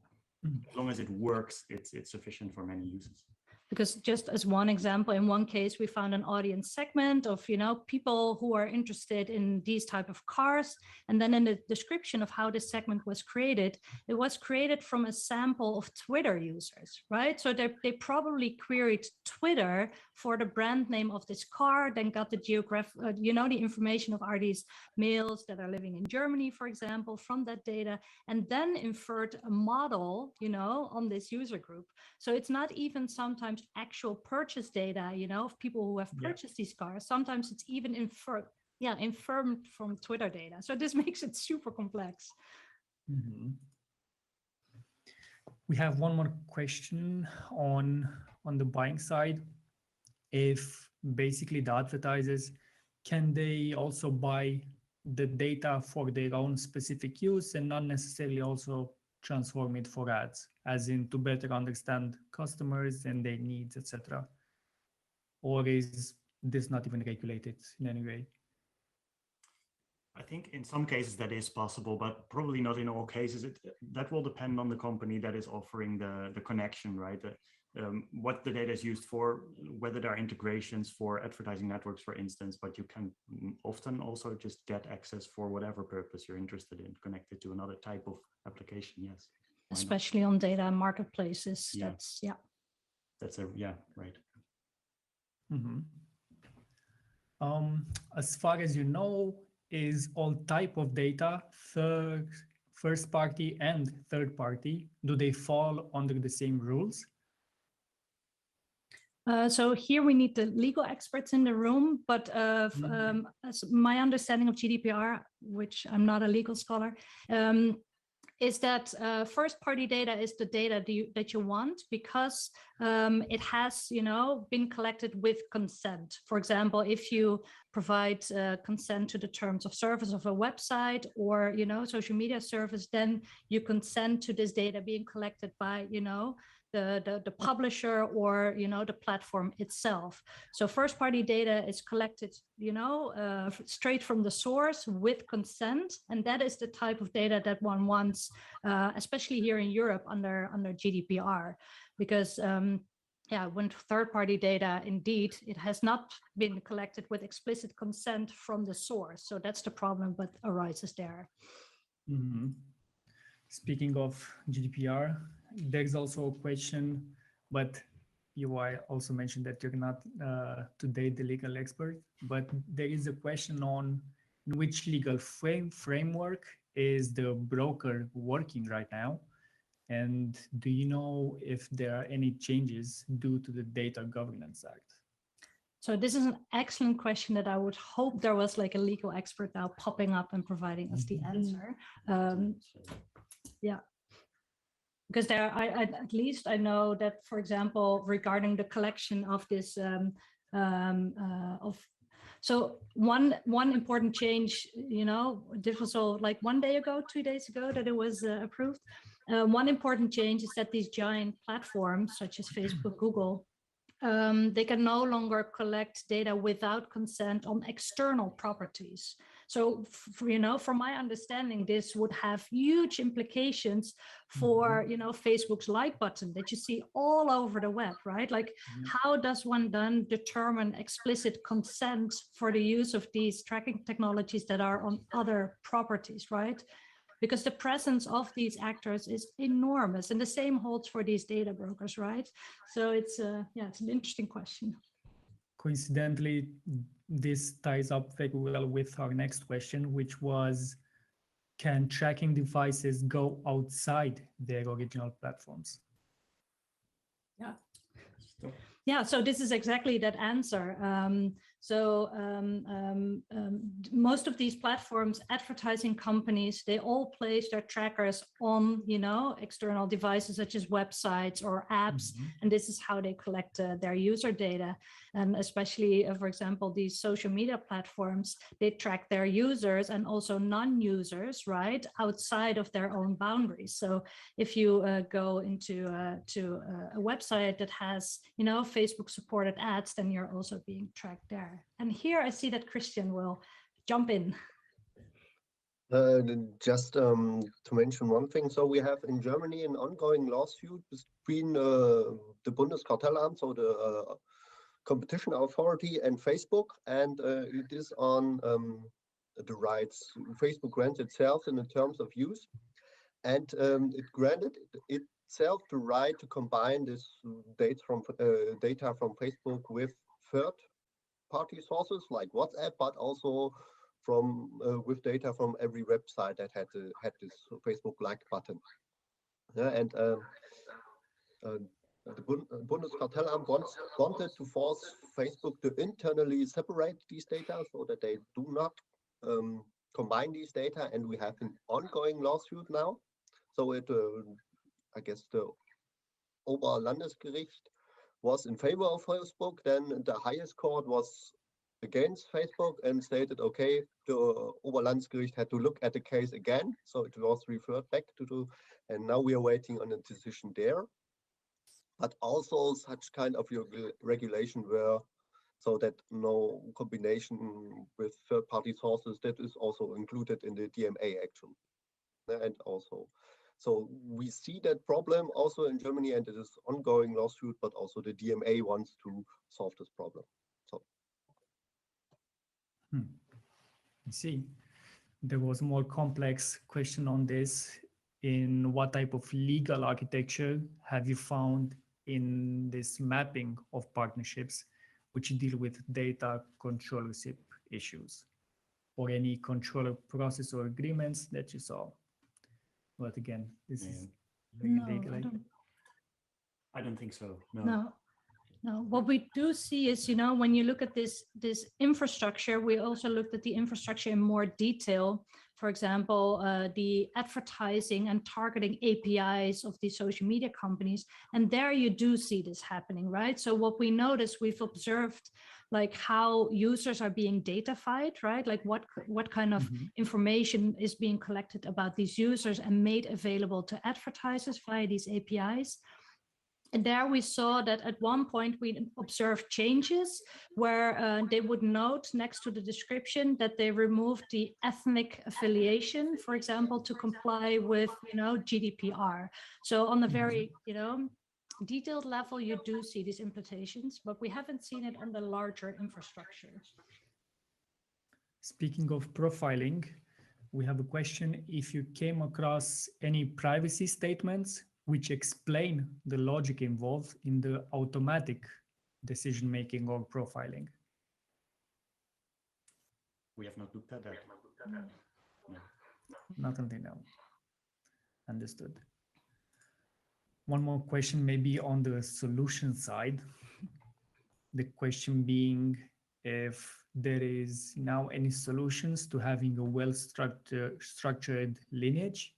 As long as it works, it's sufficient for many uses. Because just as one example, in one case, we found an audience segment of, people who are interested in these type of cars. And then in the description of how this segment was created, it was created from a sample of Twitter users, right? So they probably queried Twitter for the brand name of this car, then got the the information of are these males that are living in Germany, for example, from that data, and then inferred a model, on this user group. So it's not even sometimes actual purchase data, of people who have purchased these cars. Sometimes it's even inferred from Twitter data. So this makes it super complex. We have one more question on the buying side. If basically the advertisers, can they also buy the data for their own specific use and not necessarily also transform it for ads, as in to better understand customers and their needs, etc.? Or is this not even regulated in any way? I think in some cases that is possible, but probably not in all cases. That will depend on the company that is offering the connection, right? What the data is used for, whether there are integrations for advertising networks, for instance, but you can often also just get access for whatever purpose you're interested in, connected to another type of application, yes. Especially on data marketplaces. Yeah. That's right. As far as you know, is all type of data, first party and third party, do they fall under the same rules? So here we need the legal experts in the room, but as my understanding of GDPR, which I'm not a legal scholar, is that first-party data is the data that you want because it has, been collected with consent. For example, if you provide consent to the terms of service of a website or, social media service, then you consent to this data being collected by, the publisher or the platform itself. So first party data is collected straight from the source with consent, and that is the type of data that one wants, especially here in Europe under GDPR, because when third party data, indeed, it has not been collected with explicit consent from the source. So that's the problem that arises there. Mm-hmm. Speaking of GDPR, there's also a question, but you also mentioned that you're not today the legal expert, but there is a question on which legal framework is the broker working right now? And do you know if there are any changes due to the Data Governance Act? So this is an excellent question that I would hope there was like a legal expert now popping up and providing us the answer. Yeah. Because there, at least I know that, for example, regarding the collection of this, so one important change, this was all like 1 day ago, 2 days ago that it was approved. One important change is that these giant platforms such as Facebook, Google, they can no longer collect data without consent on external properties. So, from my understanding, this would have huge implications for, Facebook's like button that you see all over the web, right? Like, how does one then determine explicit consent for the use of these tracking technologies that are on other properties, right? Because the presence of these actors is enormous, and the same holds for these data brokers, right? So it's it's an interesting question. Coincidentally, this ties up very well with our next question, which was, can tracking devices go outside their original platforms? Yeah. Yeah, so this is exactly that answer. Most of these platforms, advertising companies, they all place their trackers on, external devices such as websites or apps, and this is how they collect their user data. And especially, for example, these social media platforms, they track their users and also non-users, right, outside of their own boundaries. So if you go into a website that has, Facebook supported ads, then you're also being tracked there. And here I see that Christian will jump in. Just to mention one thing, so we have in Germany an ongoing lawsuit between the Bundeskartellamt, so the competition authority, and Facebook, and it is on the rights Facebook grants itself in the terms of use, and it granted itself the right to combine this data from Facebook with third-party sources like WhatsApp, but also from with data from every website that had this Facebook like button. Yeah, and the Bundeskartellamt wanted to force Facebook to internally separate these data so that they do not combine these data, and we have an ongoing lawsuit now. So it, I guess the Oberlandesgericht was in favor of Facebook, then the highest court was against Facebook and stated, okay, the Oberlandesgericht had to look at the case again, so it was referred back to and now we are waiting on a decision there. But also such kind of regulation where, so that no combination with third-party sources, that is also included in the DMA actually. And also, so we see that problem also in Germany, and it is ongoing lawsuit, but also the DMA wants to solve this problem. So. I see. There was a more complex question on this. In what type of legal architecture have you found in this mapping of partnerships which deal with data controllership issues, or any controller process or agreements that you saw? But again, this is very legal. I don't think so. No. No. No, what we do see is, when you look at this infrastructure, we also looked at the infrastructure in more detail. For example, the advertising and targeting APIs of the social media companies. And there you do see this happening, right? So what we notice, we've observed like how users are being datafied, right? Like what kind of information is being collected about these users and made available to advertisers via these APIs. And there we saw that at one point we observed changes where they would note next to the description that they removed the ethnic affiliation, for example, to comply with, GDPR. So on a very, detailed level, you do see these implications, but we haven't seen it on the larger infrastructure. Speaking of profiling, we have a question if you came across any privacy statements which explain the logic involved in the automatic decision-making or profiling. We have not looked at that. No. Not until now. Understood. One more question maybe on the solution side. The question being if there is now any solutions to having a well-structured lineage,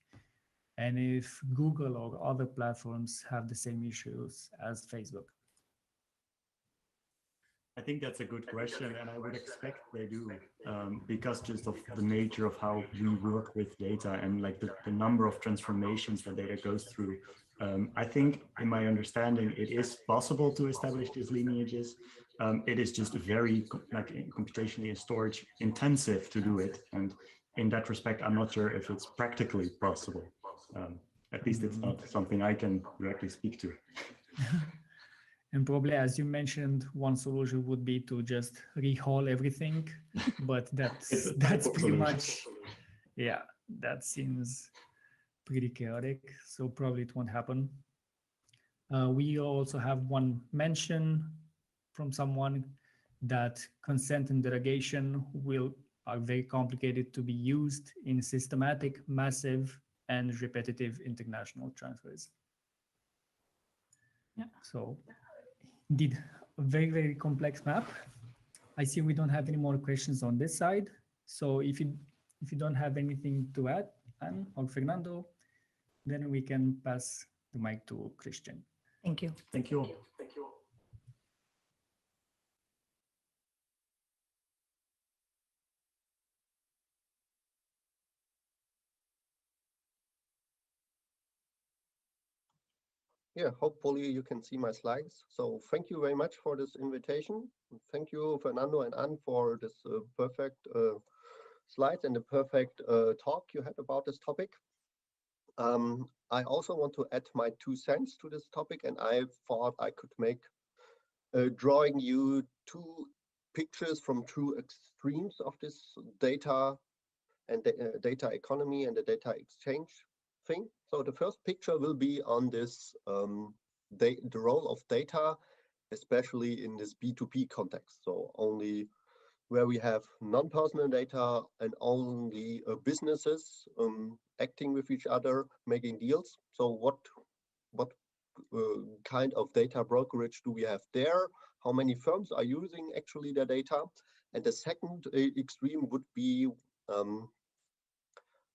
and if Google or other platforms have the same issues as Facebook. I think that's a good question, and I would expect they do, because just of the nature of how we work with data and like the number of transformations that data goes through. I think, in my understanding, it is possible to establish these lineages. It is just very computationally and storage intensive to do it, and in that respect, I'm not sure if it's practically possible. At least it's not something I can directly speak to. And probably, as you mentioned, one solution would be to just rehaul everything, but that's pretty much, yeah, that seems pretty chaotic. So probably it won't happen. We also have one mention from someone that consent and derogation are very complicated to be used in systematic, massive, and repetitive international transfers. Yeah. So indeed, a very, very complex map. I see we don't have any more questions on this side. So if you don't have anything to add, Anne or Fernando, then we can pass the mic to Christian. Thank you. Thank you. Yeah, hopefully you can see my slides. So thank you very much for this invitation. Thank you, Fernando and Anne, for this perfect slides and the perfect talk you had about this topic. I also want to add my 2 cents to this topic, and I thought I could make drawing you 2 pictures from 2 extremes of this data and the data economy and the data exchange thing. So the first picture will be on this the role of data, especially in this B2B context. So only where we have non-personal data and only businesses acting with each other, making deals. So what kind of data brokerage do we have there? How many firms are using actually the data? And the second extreme would be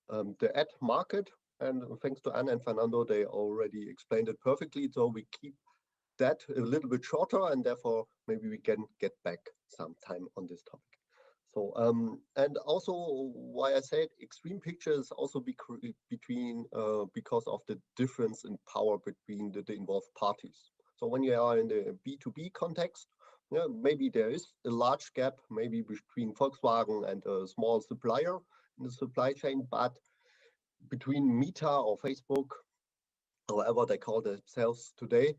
the ad market. And thanks to Anne and Fernando, they already explained it perfectly. So we keep that a little bit shorter, and therefore maybe we can get back some time on this topic. So and also why I said extreme pictures also between because of the difference in power between the involved parties. So when you are in the B2B context, yeah, maybe there is a large gap, maybe between Volkswagen and a small supplier in the supply chain, but between Meta or Facebook, however they call themselves today,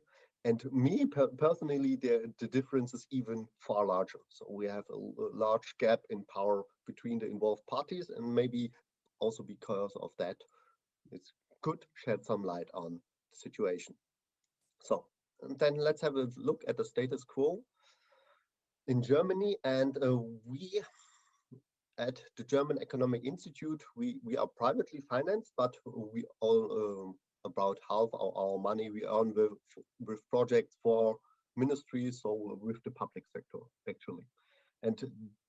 and me personally, the difference is even far larger. So we have a large gap in power between the involved parties, and maybe also because of that, it could shed some light on the situation. So and then let's have a look at the status quo in Germany. And we at the German Economic Institute, we are privately financed, but we all about half of our money we earn with projects for ministry, so with the public sector actually. And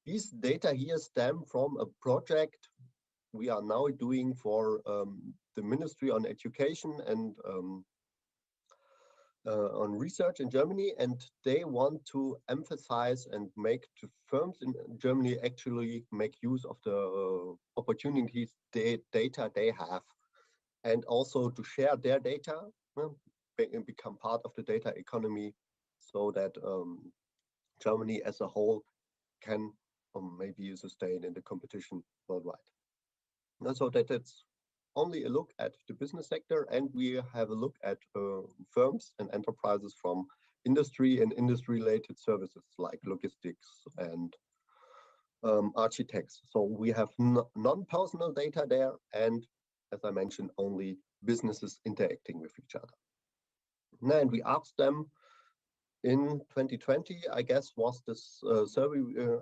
these data here stem from a project we are now doing for the Ministry on Education and on research in Germany, and they want to emphasize and make the firms in Germany actually make use of the opportunities data they have, and also to share their data and become part of the data economy, so that Germany as a whole can maybe sustain in the competition worldwide. And so that's only a look at the business sector, and we have a look at firms and enterprises from industry and industry-related services like logistics and architects. So we have non-personal data there, and as I mentioned, only businesses interacting with each other. And we asked them in 2020, I guess, was this survey,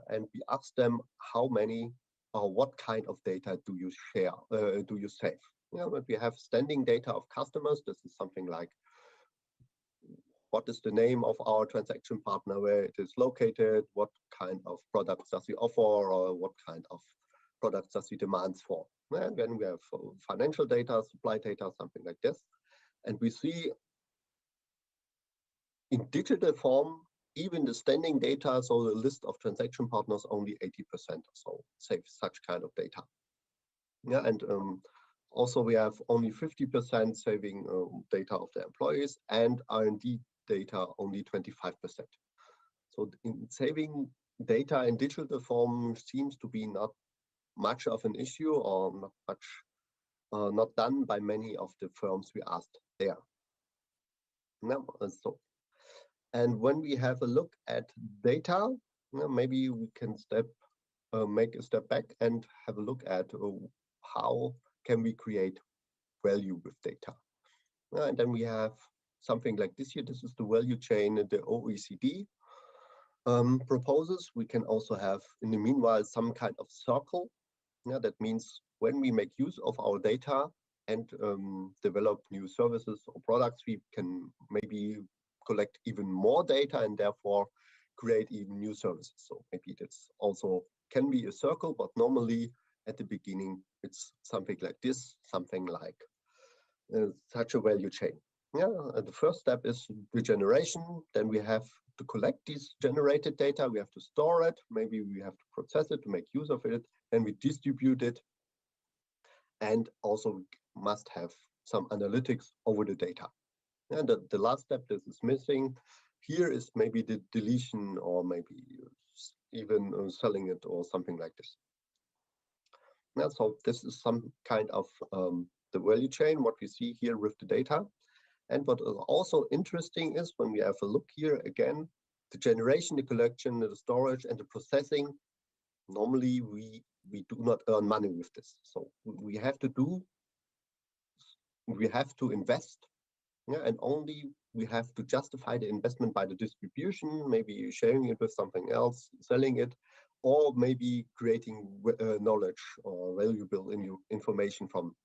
and we asked them how many or what kind of data do you share, do you save? But we have standing data of customers. This is something like, what is the name of our transaction partner, where it is located, what kind of products does he offer, or what kind of products does he demand for? And then we have financial data, supply data, something like this. And we see in digital form, even the standing data, so the list of transaction partners, only 80% or so save such kind of data. And also we have only 50% saving data of the employees, and R&D data only 25%. So in saving data in digital form seems to be not much of an issue, or not much, not done by many of the firms we asked there. And when we have a look at data, maybe we can make a step back and have a look at how can we create value with data. And then we have something like this here. This is the value chain the OECD proposes. We can also have, in the meanwhile, some kind of circle. That means when we make use of our data and develop new services or products, we can maybe collect even more data and therefore create even new services. So maybe that's also can be a circle, but normally at the beginning it's something like this, something like such a value chain. The first step is the generation. Then we have to collect this generated data. We have to store it. Maybe we have to process it to make use of it. Then we distribute it, and also must have some analytics over the data. And the last step that is missing here is maybe the deletion, or maybe even selling it or something like this. So this is some kind of the value chain, what we see here with the data. And what is also interesting is when we have a look here again, the generation, the collection, the storage, and the processing. Normally we do not earn money with this. So we have to invest. And only we have to justify the investment by the distribution, maybe sharing it with something else, selling it, or maybe creating knowledge or valuable information from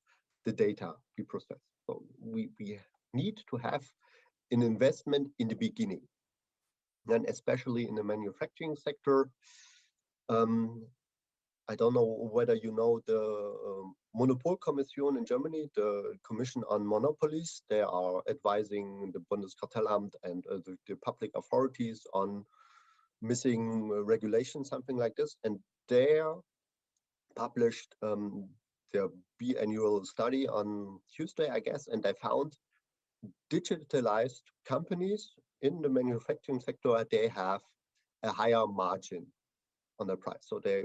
the data we process. So we need to have an investment in the beginning, and especially in the manufacturing sector. I don't know whether you know the Monopolkommission in Germany, the Commission on Monopolies. They are advising the Bundeskartellamt and the public authorities on missing regulations, something like this. And they published their biannual study on Tuesday, I guess, and they found digitalized companies in the manufacturing sector, they have a higher margin on their price. So they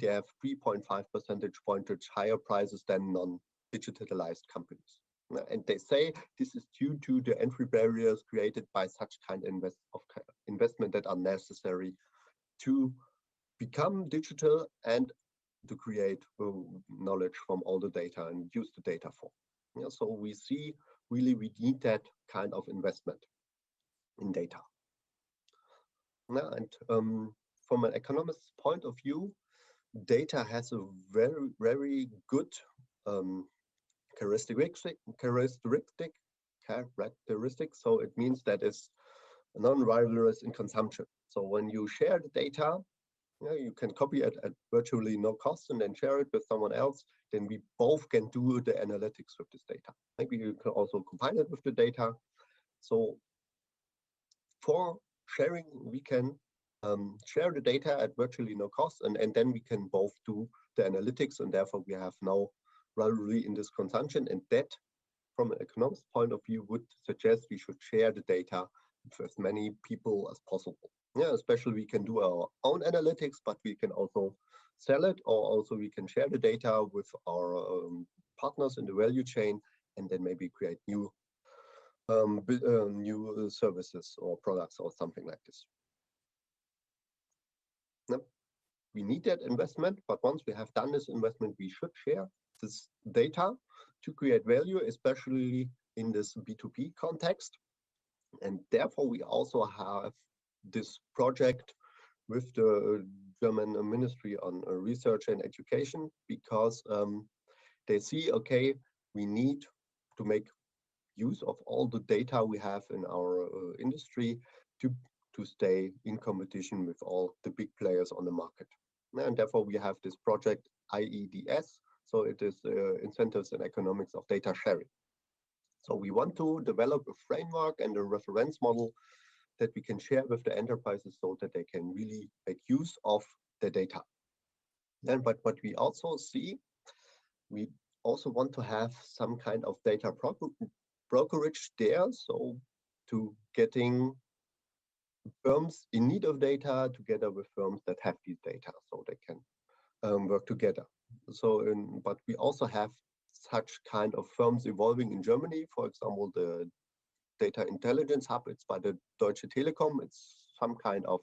have 3.5 percentage points higher prices than non-digitalized companies. And they say this is due to the entry barriers created by such kind of investment that are necessary to become digital and to create knowledge from all the data and use the data for. So we see really we need that kind of investment in data. And from an economist's point of view, data has a very, very good characteristic. So it means that it's non-rivalrous in consumption. So when you share the data, you can copy it at virtually no cost and then share it with someone else. Then we both can do the analytics with this data. Maybe you can also combine it with the data. So for sharing, we can share the data at virtually no cost, and then we can both do the analytics, and therefore we have no rivalry in this consumption. And that, from an economist point of view, would suggest we should share the data with as many people as possible. Yeah, especially we can do our own analytics, but we can also sell it, or also we can share the data with our partners in the value chain, and then maybe create new new services or products or something like this. Now, we need that investment, but once we have done this investment, we should share this data to create value, especially in this B2B context. And therefore, we also have this project with the German Ministry on Research and Education, because they see, okay, we need to make use of all the data we have in our industry to stay in competition with all the big players on the market. And therefore, we have this project IEDS. So it is Incentives and Economics of Data Sharing. So we want to develop a framework and a reference model that we can share with the enterprises so that they can really make use of the data. And but what we also see, we also want to have some kind of data brokerage there, so to getting firms in need of data together with firms that have these data, so they can work together. So, but we also have such kind of firms evolving in Germany. For example, the Data Intelligence Hub, it's by the Deutsche Telekom. It's some kind of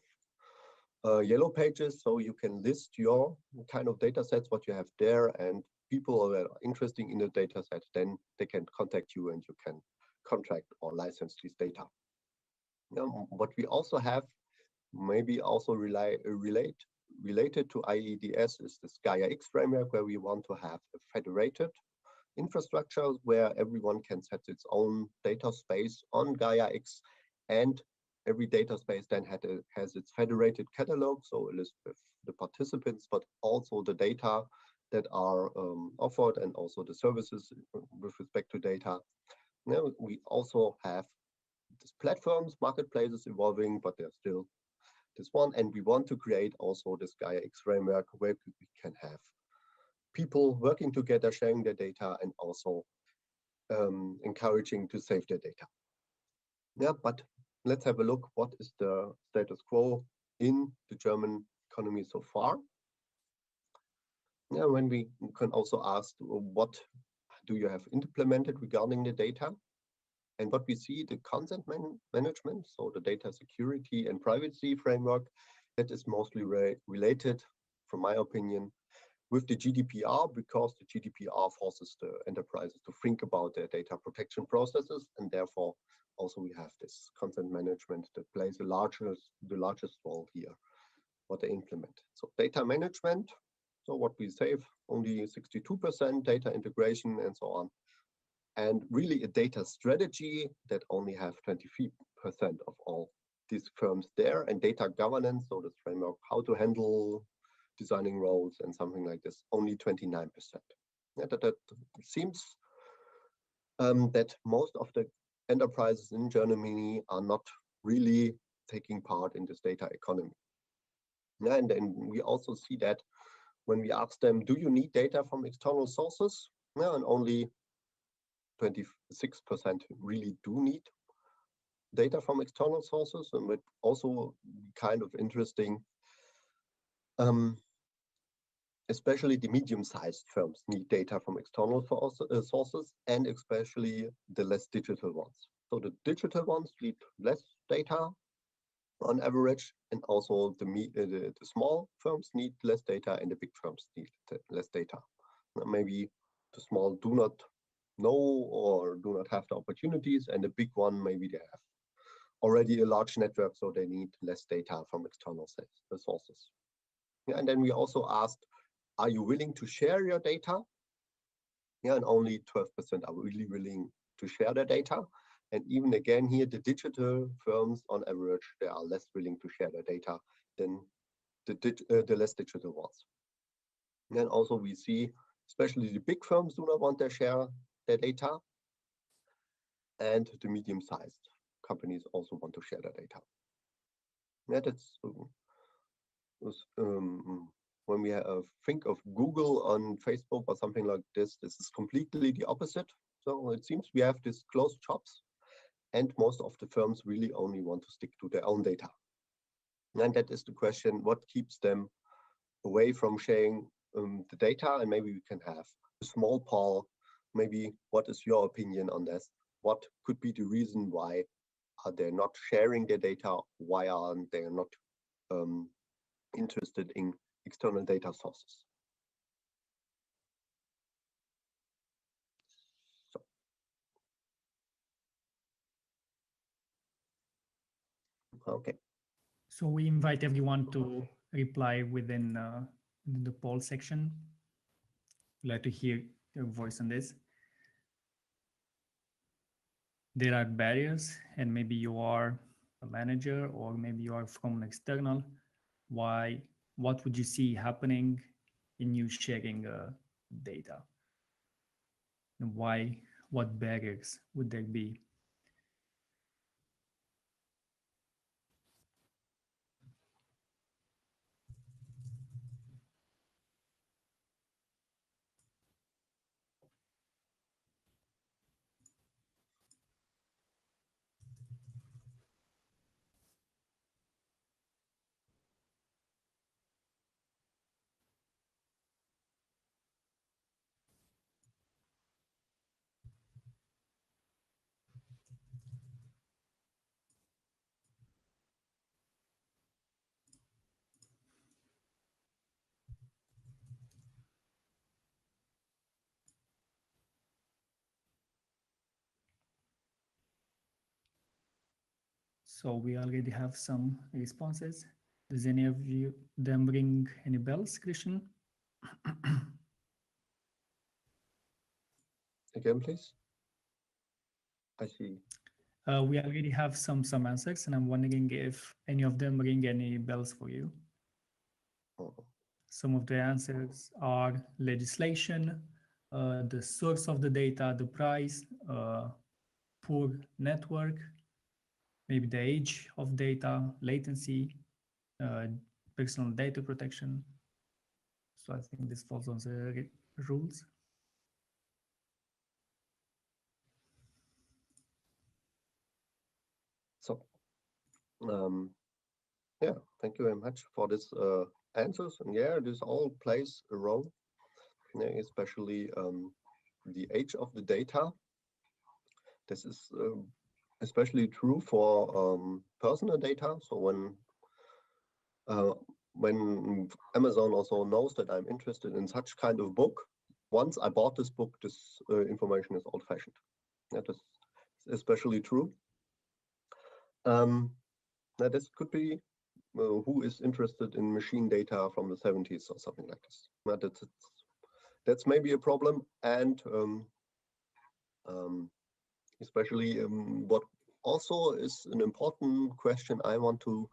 yellow pages, so you can list your kind of data sets, what you have there, and people that are interested in the data set, then they can contact you and you can contract or license this data. Now, what we also have, maybe also related to IEDS, is this Gaia-X framework, where we want to have a federated infrastructure where everyone can set its own data space on Gaia-X, and every data space then has its federated catalog, so it lists with the participants, but also the data that are offered and also the services with respect to data. Now we also have these platforms, marketplaces evolving, but there's still this one, and we want to create also this Gaia-X framework where we can have people working together, sharing their data, and also encouraging to save their data. Yeah, but let's have a look. What is the status quo in the German economy so far? Yeah, when we can also ask, what do you have implemented regarding the data? And what we see, the consent management, so the data security and privacy framework, that is mostly related, from my opinion, with the GDPR, because the GDPR forces the enterprises to think about their data protection processes, and therefore also we have this consent management that plays the largest role here, what they implement. So data management, so what we save, only 62% data integration and so on. And really a data strategy that only have 23% of all these firms there, and data governance, so this framework, how to handle designing roles and something like this, only 29%. Yeah, that seems that most of the enterprises in Germany are not really taking part in this data economy. Yeah, and then we also see that when we ask them, do you need data from external sources? Yeah, and only 26% really do need data from external sources, and it also kind of interesting. Especially the medium-sized firms need data from external sources, and especially the less digital ones. So the digital ones need less data on average, and also the small firms need less data, and the big firms need less data. Maybe the small do not know or do not have the opportunities, and the big one, maybe they have already a large network, so they need less data from external sources. Yeah, and then we also asked, are you willing to share your data? Yeah, and only 12% are really willing to share their data. And even again here, the digital firms on average, they are less willing to share their data than the less digital ones. And then also we see, especially the big firms do not want to share their data, and the medium-sized companies also want to share their data. Yeah, that's when we think of Google on Facebook or something like this, this is completely the opposite. So it seems we have these closed shops, and most of the firms really only want to stick to their own data. And that is the question, what keeps them away from sharing the data? And maybe we can have a small poll. Maybe what is your opinion on this? What could be the reason why are they not sharing their data? Why aren't they not interested in external data sources? Okay. So we invite everyone to reply within the poll section. I'd like to hear your voice on this. There are barriers, and maybe you are a manager, or maybe you are from an external. What would you see happening in you sharing data? And why? What barriers would there be? So we already have some responses. Does any of you them ring any bells, Christian? Again, please. I see. We already have some answers, and I'm wondering if any of them ring any bells for you. Oh. Some of the answers are legislation, the source of the data, the price, poor network, maybe the age of data, latency, personal data protection. So I think this falls on the rules. So, yeah, thank you very much for this answers. And yeah, this all plays a role, especially the age of the data. This is especially true for personal data. So when Amazon also knows that I'm interested in such kind of book, once I bought this book, this information is old-fashioned. That is especially true. Now this could be who is interested in machine data from the 70s or something like this. That's maybe a problem, and especially what also is an important question I want to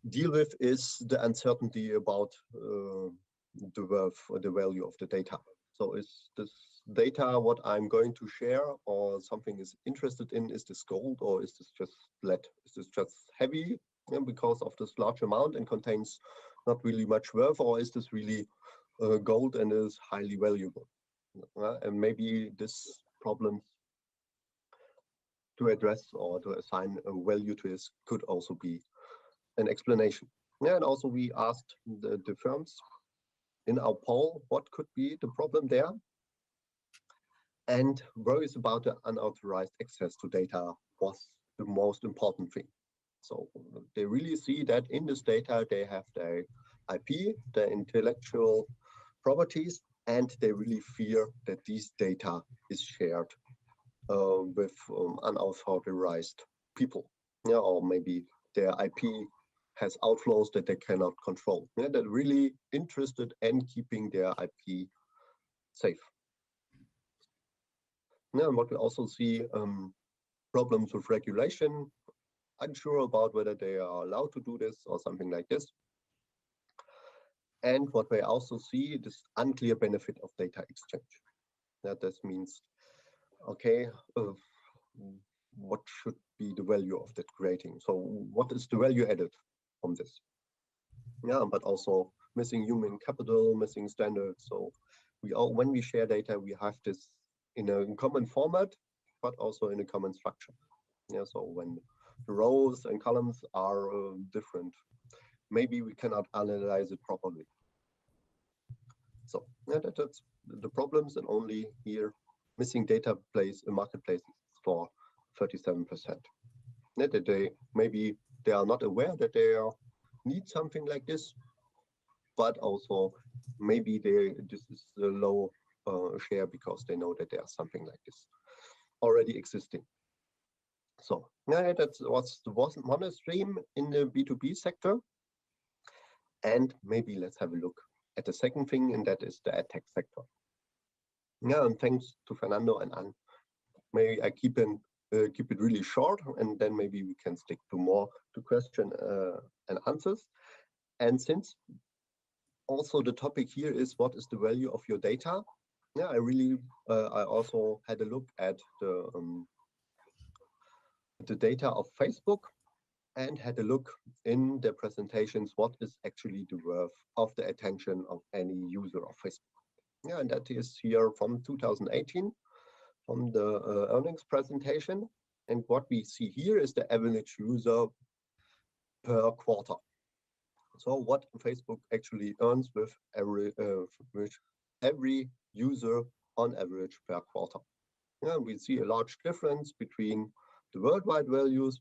deal with is the uncertainty about the worth or the value of the data. So is this data what I'm going to share, or something is interested in? Is this gold, or is this just lead? Is this just heavy because of this large amount and contains not really much worth, or is this really gold and is highly valuable? And maybe this problem to address or to assign a value to this could also be an explanation. Yeah, and also we asked the firms in our poll what could be the problem there, and worries about the unauthorized access to data was the most important thing. So they really see that in this data they have their IP, their intellectual properties, and they really fear that these data is shared with unauthorized people, yeah, or maybe their IP has outflows that they cannot control. Yeah, they're really interested in keeping their IP safe. Yeah, and what we also see problems with regulation, unsure about whether they are allowed to do this or something like this. And what we also see is unclear benefit of data exchange. That this means, okay, what should be the value of that creating? So what is the value added from this? Yeah, but also missing human capital, missing standards. So we all, when we share data, we have this in a common format, but also in a common structure. Yeah, so when the rows and columns are different, maybe we cannot analyze it properly. So yeah, that's the problems, and only here missing data plays a marketplace for 37%. Yeah, that they maybe they are not aware that they need something like this, but also maybe this is a low share because they know that there's something like this already existing. So yeah, that was one stream in the B2B sector. And maybe let's have a look at the second thing, and that is the ad tech sector. Yeah, and thanks to Fernando and Anne, maybe I keep it really short, and then maybe we can stick to more to question and answers. And since also the topic here is what is the value of your data? Yeah, I also had a look at the data of Facebook and had a look in the presentations what is actually the worth of the attention of any user of Facebook. Yeah, and that is here from 2018 from the earnings presentation. And what we see here is the average user per quarter. So what Facebook actually earns with every user on average per quarter. Yeah, we see a large difference between the worldwide values,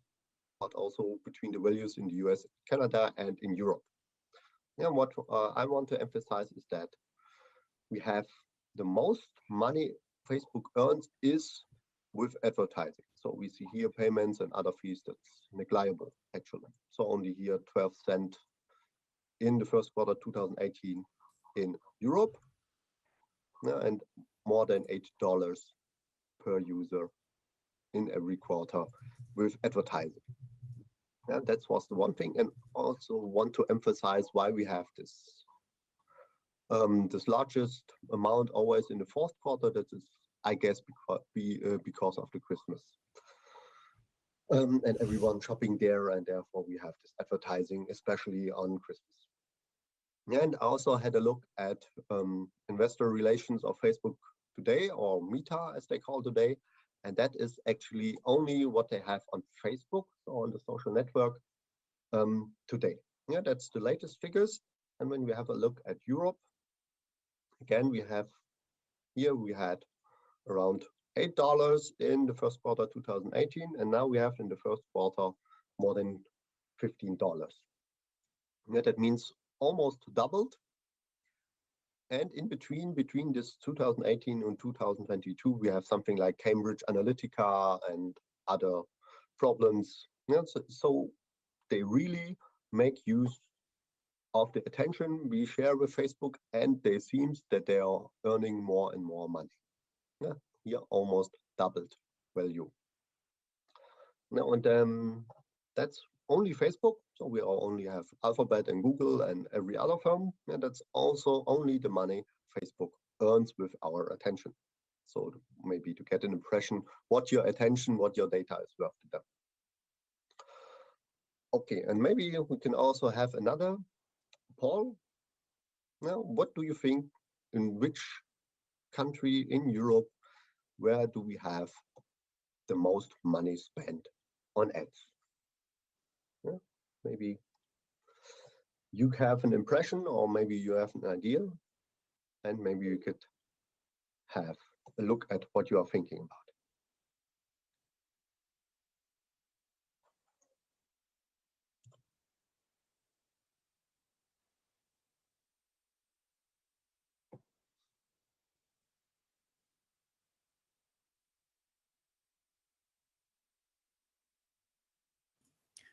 but also between the values in the US, Canada, and in Europe. Yeah, what I want to emphasize is that we have the most money Facebook earns is with advertising. So we see here payments and other fees that's negligible actually. So only here 12 cents in the first quarter 2018 in Europe, and more than $8 per user in every quarter with advertising. Yeah, that was the one thing, and also want to emphasize why we have this this largest amount always in the fourth quarter. That is, I guess, because of the Christmas and everyone shopping there, and therefore we have this advertising, especially on Christmas. And I also had a look at investor relations of Facebook today, or Meta as they call today. And that is actually only what they have on Facebook, so on the social network today. Yeah, that's the latest figures. And when we have a look at Europe, again, we had around $8 in the first quarter 2018, and now we have in the first quarter more than $15. Yeah, that means almost doubled. And in between this 2018 and 2022, we have something like Cambridge Analytica and other problems. Yeah, so they really make use of the attention we share with Facebook, and they seems that they are earning more and more money. Yeah, here almost doubled value. Now, and that's only Facebook. So we only have Alphabet and Google and every other firm. And that's also only the money Facebook earns with our attention. So maybe to get an impression what your attention, what your data is worth to them. Okay, and maybe we can also have another poll. Now, what do you think, in which country in Europe, where do we have the most money spent on ads? Yeah, maybe you have an impression, or maybe you have an idea, and maybe you could have a look at what you are thinking about.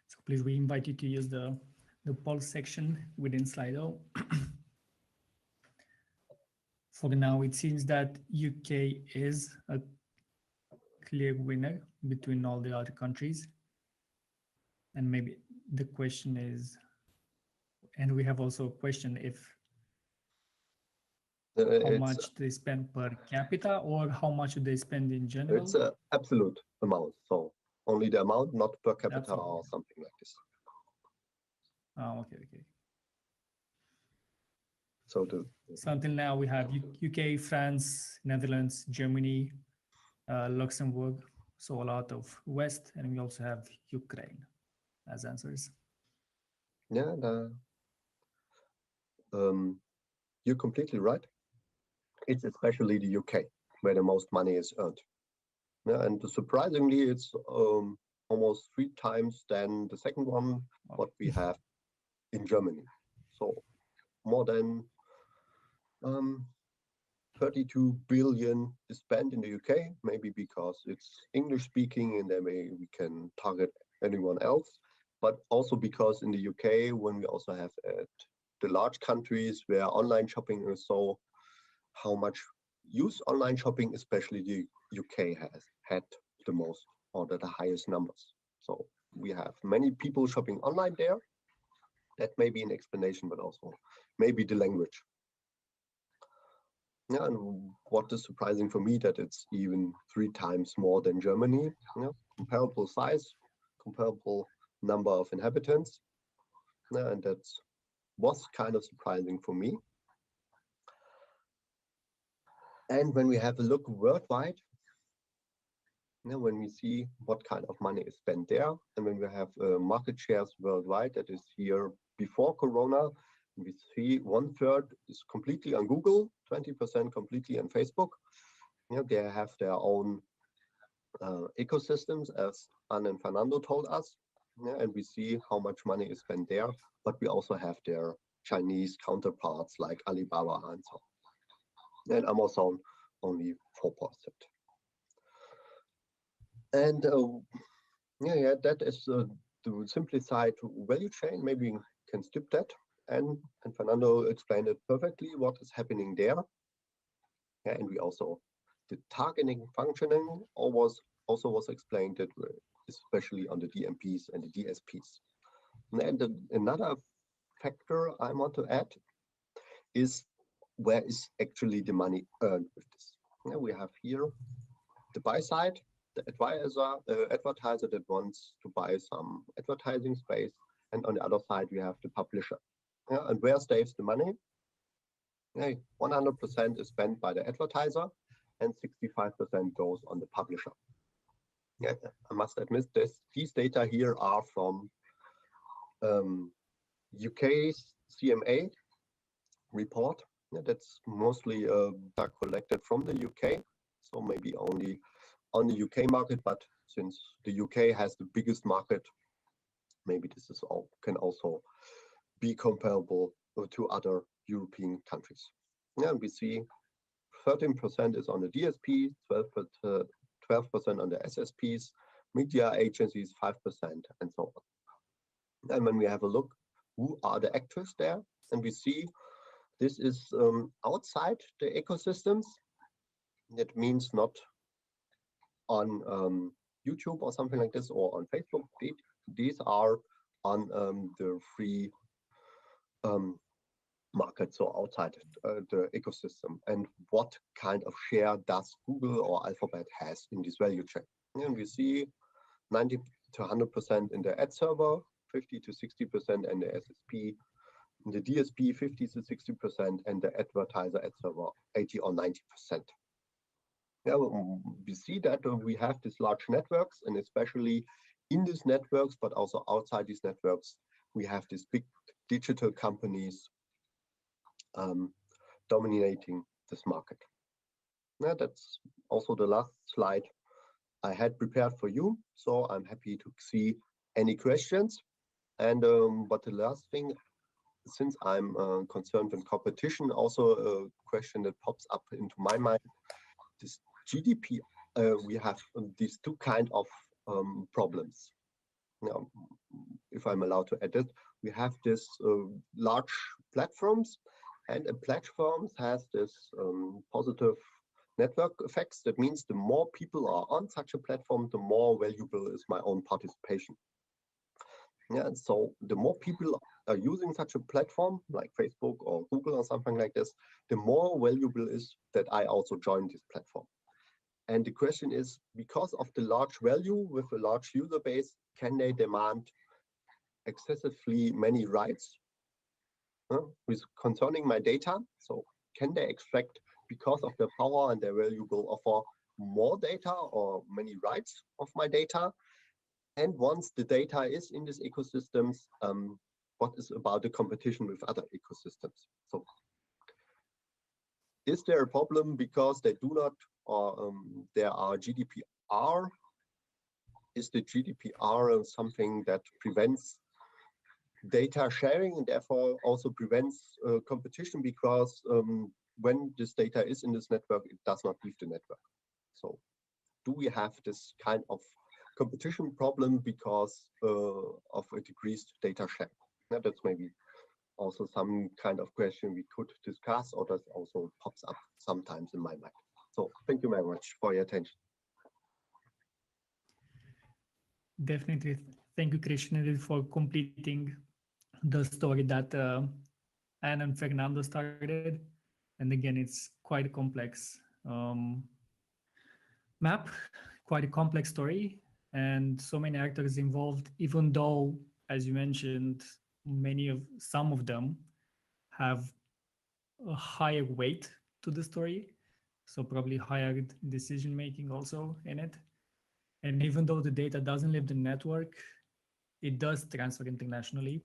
So please, we invite you to use the poll section within Slido. For now, it seems that UK is a clear winner between all the other countries. And maybe the question is, and we have also a question if how much they spend per capita or how much they spend in general? It's an absolute amount, so only the amount, not per capita Absolute. or something like this. Oh, okay. So until now we have UK, France, Netherlands, Germany, Luxembourg, so a lot of West, and we also have Ukraine as answers. yeah, you're completely right. It's especially the UK where the most money is earned. Yeah, and surprisingly, it's almost 3 times than the second one, what we have in Germany. So more than 32 billion is spent in the UK, maybe because it's English speaking and then we can target anyone else, but also because in the UK, when we also have the large countries where online shopping is so, how much use online shopping, especially the UK has had the most or the highest numbers. So we have many people shopping online there. That may be an explanation, but also maybe the language. Yeah, and what is surprising for me that it's even 3 times more than Germany. You know, comparable size, comparable number of inhabitants. Yeah, and that was kind of surprising for me. And when we have a look worldwide, you know, when we see what kind of money is spent there, and when we have market shares worldwide, that is here before Corona, we see 1/3 is completely on Google, 20% completely on Facebook. You know, they have their own ecosystems, as Anne and Fernando told us, yeah, and we see how much money is spent there, but we also have their Chinese counterparts like Alibaba and so on. And Amazon only 4%. And yeah, that is the simplified value chain. Maybe we can skip that. And Fernando explained it perfectly what is happening there. Yeah, and we also the targeting functioning also was explained that especially on the DMPs and the DSPs. And another factor I want to add is where is actually the money earned with this. Yeah, we have here the buy side, the advertiser that wants to buy some advertising space, and on the other side we have the publisher. Yeah, and where stays the money? Yeah, 100% is spent by the advertiser and 65% goes on the publisher. Yeah, I must admit these data here are from UK's CMA report. Yeah, that's mostly collected from the UK, so maybe only on the UK market, but since the UK has the biggest market, maybe this is all can also be comparable to other European countries. Yeah, we see 13% is on the DSP, 12% on the SSPs, media agencies 5%, and so on. And when we have a look, who are the actors there, and we see this is outside the ecosystems. That means not on YouTube or something like this, or on Facebook. These are on the free market, so outside the ecosystem. And what kind of share does Google or Alphabet has in this value chain? And we see 90 to 100% in the ad server, 50 to 60% in the SSP, in the DSP 50 to 60%, and the advertiser ad server 80 or 90%. Yeah, we see that we have these large networks, and especially in these networks, but also outside these networks, we have these big digital companies dominating this market. Yeah, that's also the last slide I had prepared for you. So I'm happy to see any questions. And but the last thing, since I'm concerned with competition, also a question that pops up into my mind, this GDP, we have these two kind of problems. Now, if I'm allowed to add it, we have this large platforms, and a platform has this positive network effects. That means the more people are on such a platform, the more valuable is my own participation. Yeah, so the more people are using such a platform like Facebook or Google or something like this, the more valuable is that I also join this platform. And the question is, because of the large value with a large user base, can they demand excessively many rights with concerning my data? So can they extract, because of their power and their valuable offer, more data or many rights of my data? And once the data is in these ecosystems, what is about the competition with other ecosystems? So is there a problem because they do not, or there are GDPR? Is the GDPR something that prevents data sharing and therefore also prevents competition, because when this data is in this network, it does not leave the network? So do we have this kind of competition problem because of a decreased data sharing? That's maybe also some kind of question we could discuss, or that also pops up sometimes in my mind. So thank you very much for your attention. Definitely. Thank you, Christian, for completing the story that Anne and Fernando started. And again, it's quite a complex map, quite a complex story, and so many actors involved, even though, as you mentioned, some of them have a higher weight to the story, so probably higher decision making also in it. And even though the data doesn't leave the network, it does transfer internationally,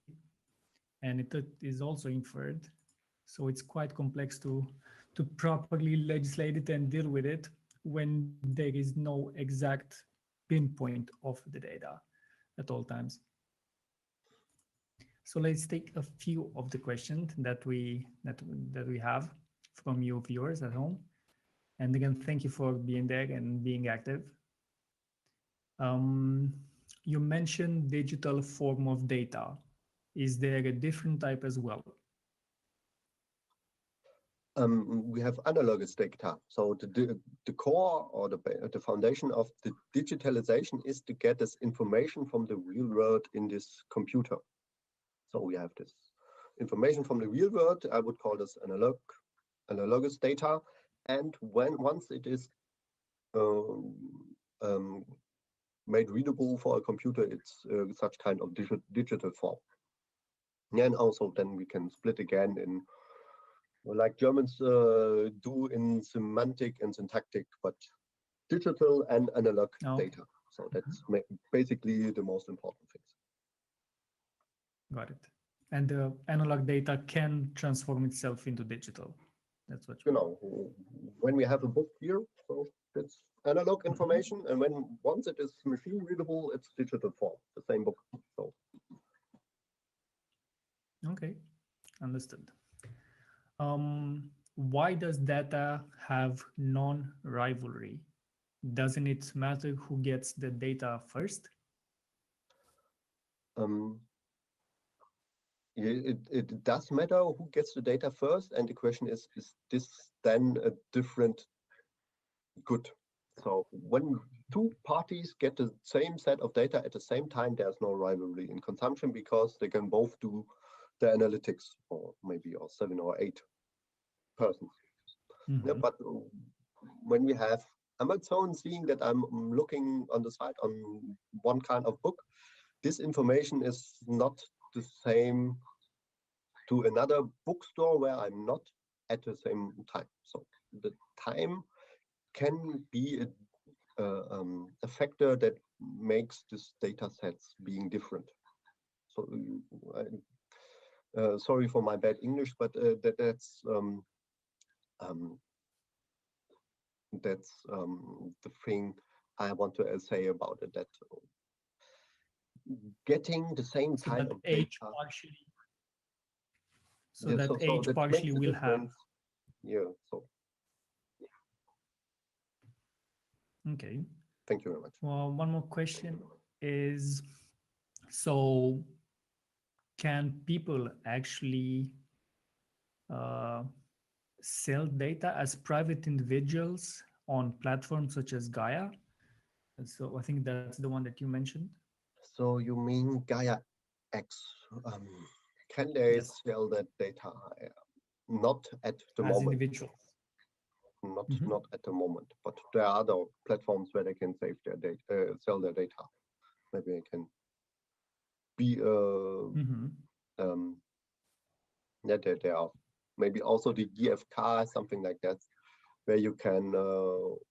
and it is also inferred. So it's quite complex to properly legislate it and deal with it when there is no exact pinpoint of the data at all times. So let's take a few of the questions that we have from you viewers at home. And again, thank you for being there and being active. You mentioned digital form of data. Is there a different type as well? We have analogous data. So the core or the foundation of the digitalization is to get this information from the real world in this computer. So we have this information from the real world. I would call this analogous data. And once it is made readable for a computer, it's such kind of digital form. And also then we can split again in, like Germans do, in semantic and syntactic, but digital and analog data. So that's basically the most important things. Got it. And the analog data can transform itself into digital. That's what you know. When we have a book here, so it's analog information, and once it is machine readable, it's digital form, the same book. So. Okay, understood. Why does data have non-rivalry? Doesn't it matter who gets the data first? It does matter who gets the data first, and the question is this then a different good? So when two parties get the same set of data at the same time, there's no rivalry in consumption, because they can both do the analytics, or maybe 7 or 8 persons. Yeah, but when we have Amazon seeing that I'm looking on the site on one kind of book, this information is not the same to another bookstore where I'm not at the same time. So the time can be a factor that makes this data sets being different. So sorry for my bad English, but that's the thing I want to say about it, that getting the same so kind that of age data. partially. So Yeah, that age partially will have. Yeah, so. Okay. Thank you very much. Well, one more question is, so can people actually sell data as private individuals on platforms such as Gaia. And so I think that's the one that you mentioned. So you mean Gaia X? Can they Yes. sell that data? Not at the As moment. individuals. Not at the moment, but there are other platforms where they can save their data, sell their data. Maybe it can be there are maybe also the GFK, something like that, where you can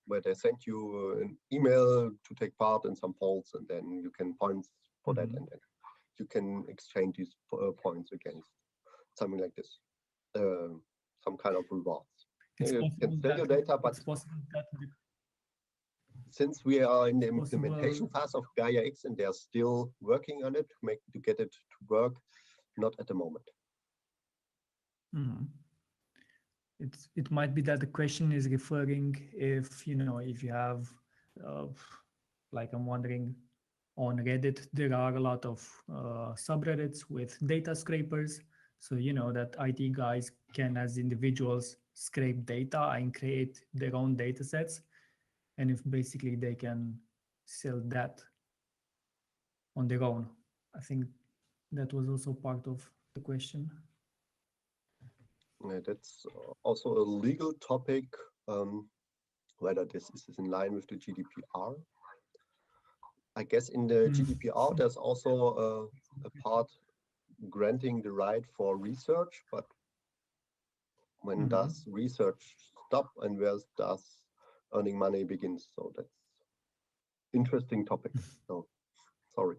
where they send you an email to take part in some polls, and then you can points for that, and then you can exchange these points against something like this, some kind of rewards. You can sell your data, but since we are in the implementation phase of Gaia X and they are still working on it to get it to work, not at the moment. It might be that the question is referring if if you have like I'm wondering, on Reddit there are a lot of subreddits with data scrapers, so that IT guys can as individuals scrape data and create their own data sets, and if basically they can sell that on their own. I think that was also part of the question. Yeah, that's also a legal topic, whether this is in line with the GDPR. I guess in the GDPR, there's also a part granting the right for research, but when does research stop and where does earning money begins? So that's interesting topic. So sorry.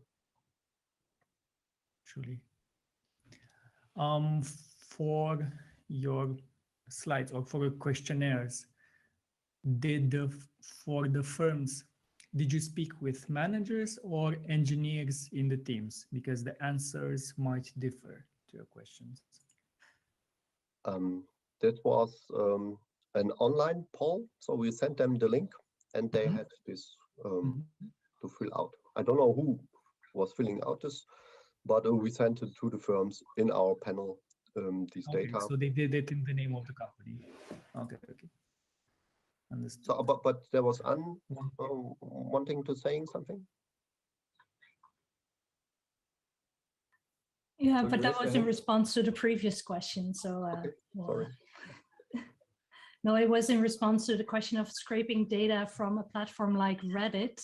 Truly. For your slides or for your questionnaires, for the firms, did you speak with managers or engineers in the teams? Because the answers might differ to your questions. That was an online poll, so we sent them the link and they had this to fill out. I don't know who was filling out this, but we sent it to the firms in our panel, these data. So they did it in the name of the company. Okay. Understood. So, but there was wanting to saying something. Yeah, so but that was in response to the previous question. So, okay. Sorry. No, it was in response to the question of scraping data from a platform like Reddit,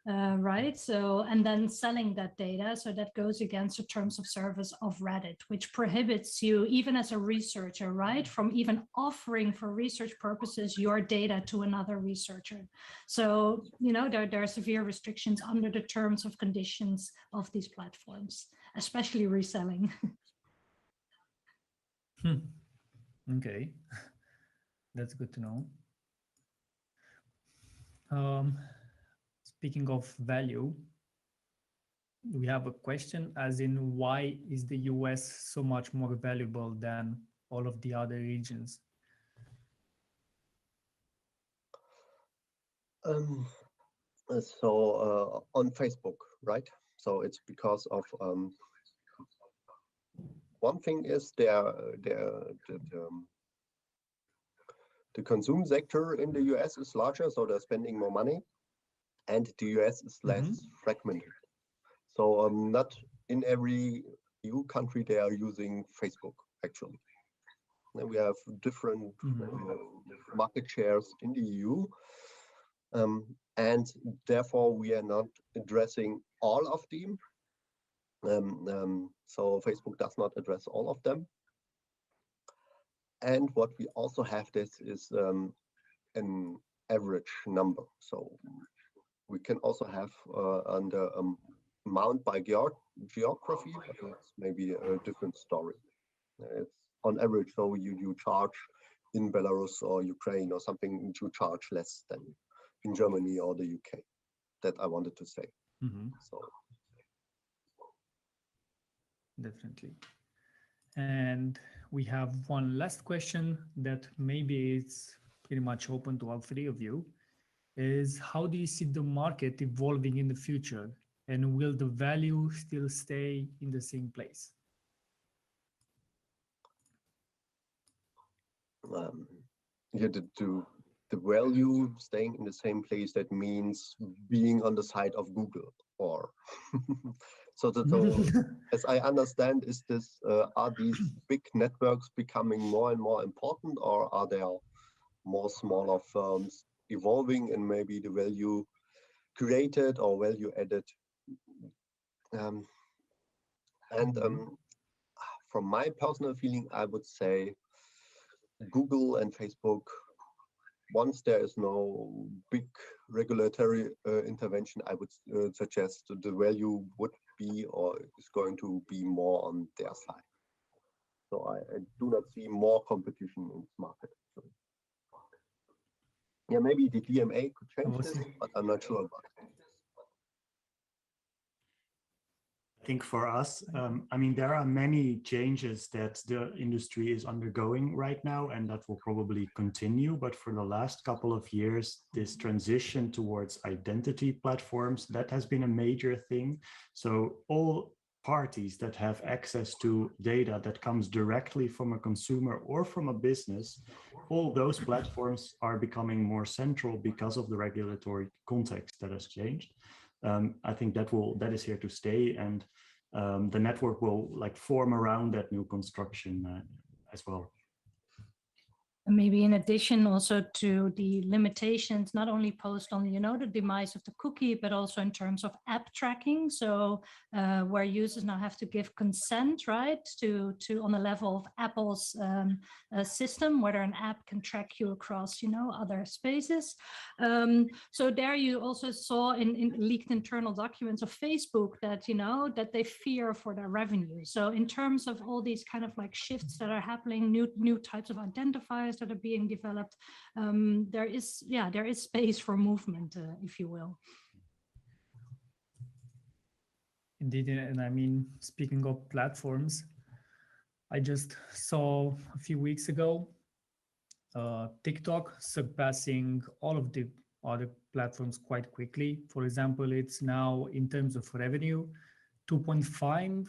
right? So, and then selling that data. So that goes against the terms of service of Reddit, which prohibits you, even as a researcher, right, from even offering for research purposes your data to another researcher. So, there are severe restrictions under the terms of conditions of these platforms, especially reselling. Okay. That's good to know. Speaking of value, we have a question as in why is the US so much more valuable than all of the other regions? So on Facebook, right? So it's because of one thing is the consumer sector in the US is larger, so they're spending more money, and the US is less fragmented. So not in every EU country they are using Facebook, actually. And we have different market shares in the EU, and therefore we are not addressing all of them. So Facebook does not address all of them. And what we also have this is an average number. So we can also have under amount by geography, but it's maybe a different story. It's on average, so you charge in Belarus or Ukraine or something, you charge less than in Germany or the UK. That I wanted to say. So definitely. And we have one last question that maybe it's pretty much open to all three of you, is how do you see the market evolving in the future, and will the value still stay in the same place? the value staying in the same place, that means being on the side of Google, or so as I understand, is this are these big networks becoming more and more important, or are there more smaller firms evolving and maybe the value created or value added? From my personal feeling, I would say Google and Facebook, once there is no big regulatory intervention, I would suggest the value would be or is going to be more on their side. So I do not see more competition in this market. So, yeah, maybe the DMA could change this, but I'm not sure about it. I think for us, I mean, there are many changes that the industry is undergoing right now, and that will probably continue. But for the last couple of years, this transition towards identity platforms, that has been a major thing. So all parties that have access to data that comes directly from a consumer or from a business, all those platforms are becoming more central because of the regulatory context that has changed. I think that is here to stay, and the network will form around that new construction as well. Maybe in addition also to the limitations, not only posed on, the demise of the cookie, but also in terms of app tracking. So where users now have to give consent, right, to on the level of Apple's system, whether an app can track you across, other spaces. So there you also saw in leaked internal documents of Facebook that, that they fear for their revenue. So in terms of all these kind of shifts that are happening, new types of identifiers that are being developed, there is space for movement, if you will. Indeed, and I mean, speaking of platforms, I just saw a few weeks ago TikTok surpassing all of the other platforms quite quickly. For example, it's now, in terms of revenue, 2.5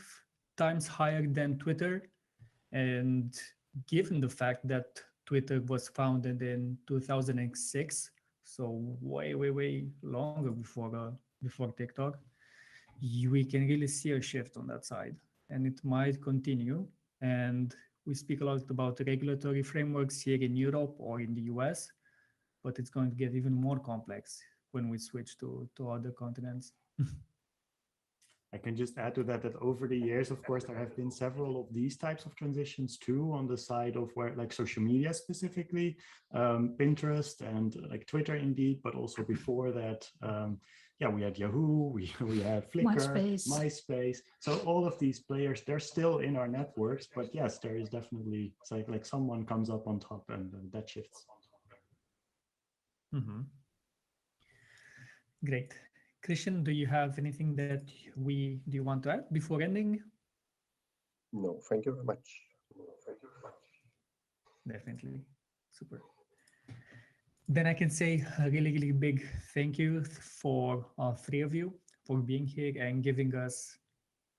times higher than Twitter. And given the fact that Twitter was founded in 2006, so way longer before TikTok, we can really see a shift on that side, and it might continue. And we speak a lot about regulatory frameworks here in Europe or in the US, but it's going to get even more complex when we switch to other continents. I can just add to that over the years, of course, there have been several of these types of transitions too, on the side of where social media specifically, Pinterest and Twitter indeed, but also before that, we had Yahoo, we had Flickr, MySpace. So all of these players, they're still in our networks, but yes, there is definitely, it's like someone comes up on top and that shifts. Mm-hmm. Great. Christian, do you have anything that do you want to add before ending? No, thank you very much. Definitely. Super. Then I can say a really big thank you for all three of you for being here and giving us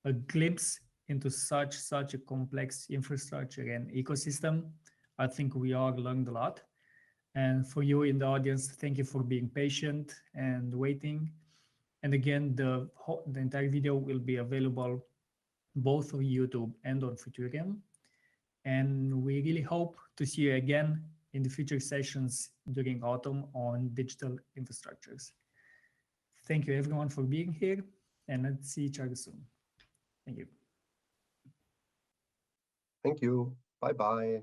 a glimpse into such a complex infrastructure and ecosystem. I think we all learned a lot. And for you in the audience, thank you for being patient and waiting. And again, the entire video will be available both on YouTube and on Futurium. And we really hope to see you again in the future sessions during autumn on digital infrastructures. Thank you everyone for being here, and let's see each other soon. Thank you. Thank you. Bye-bye.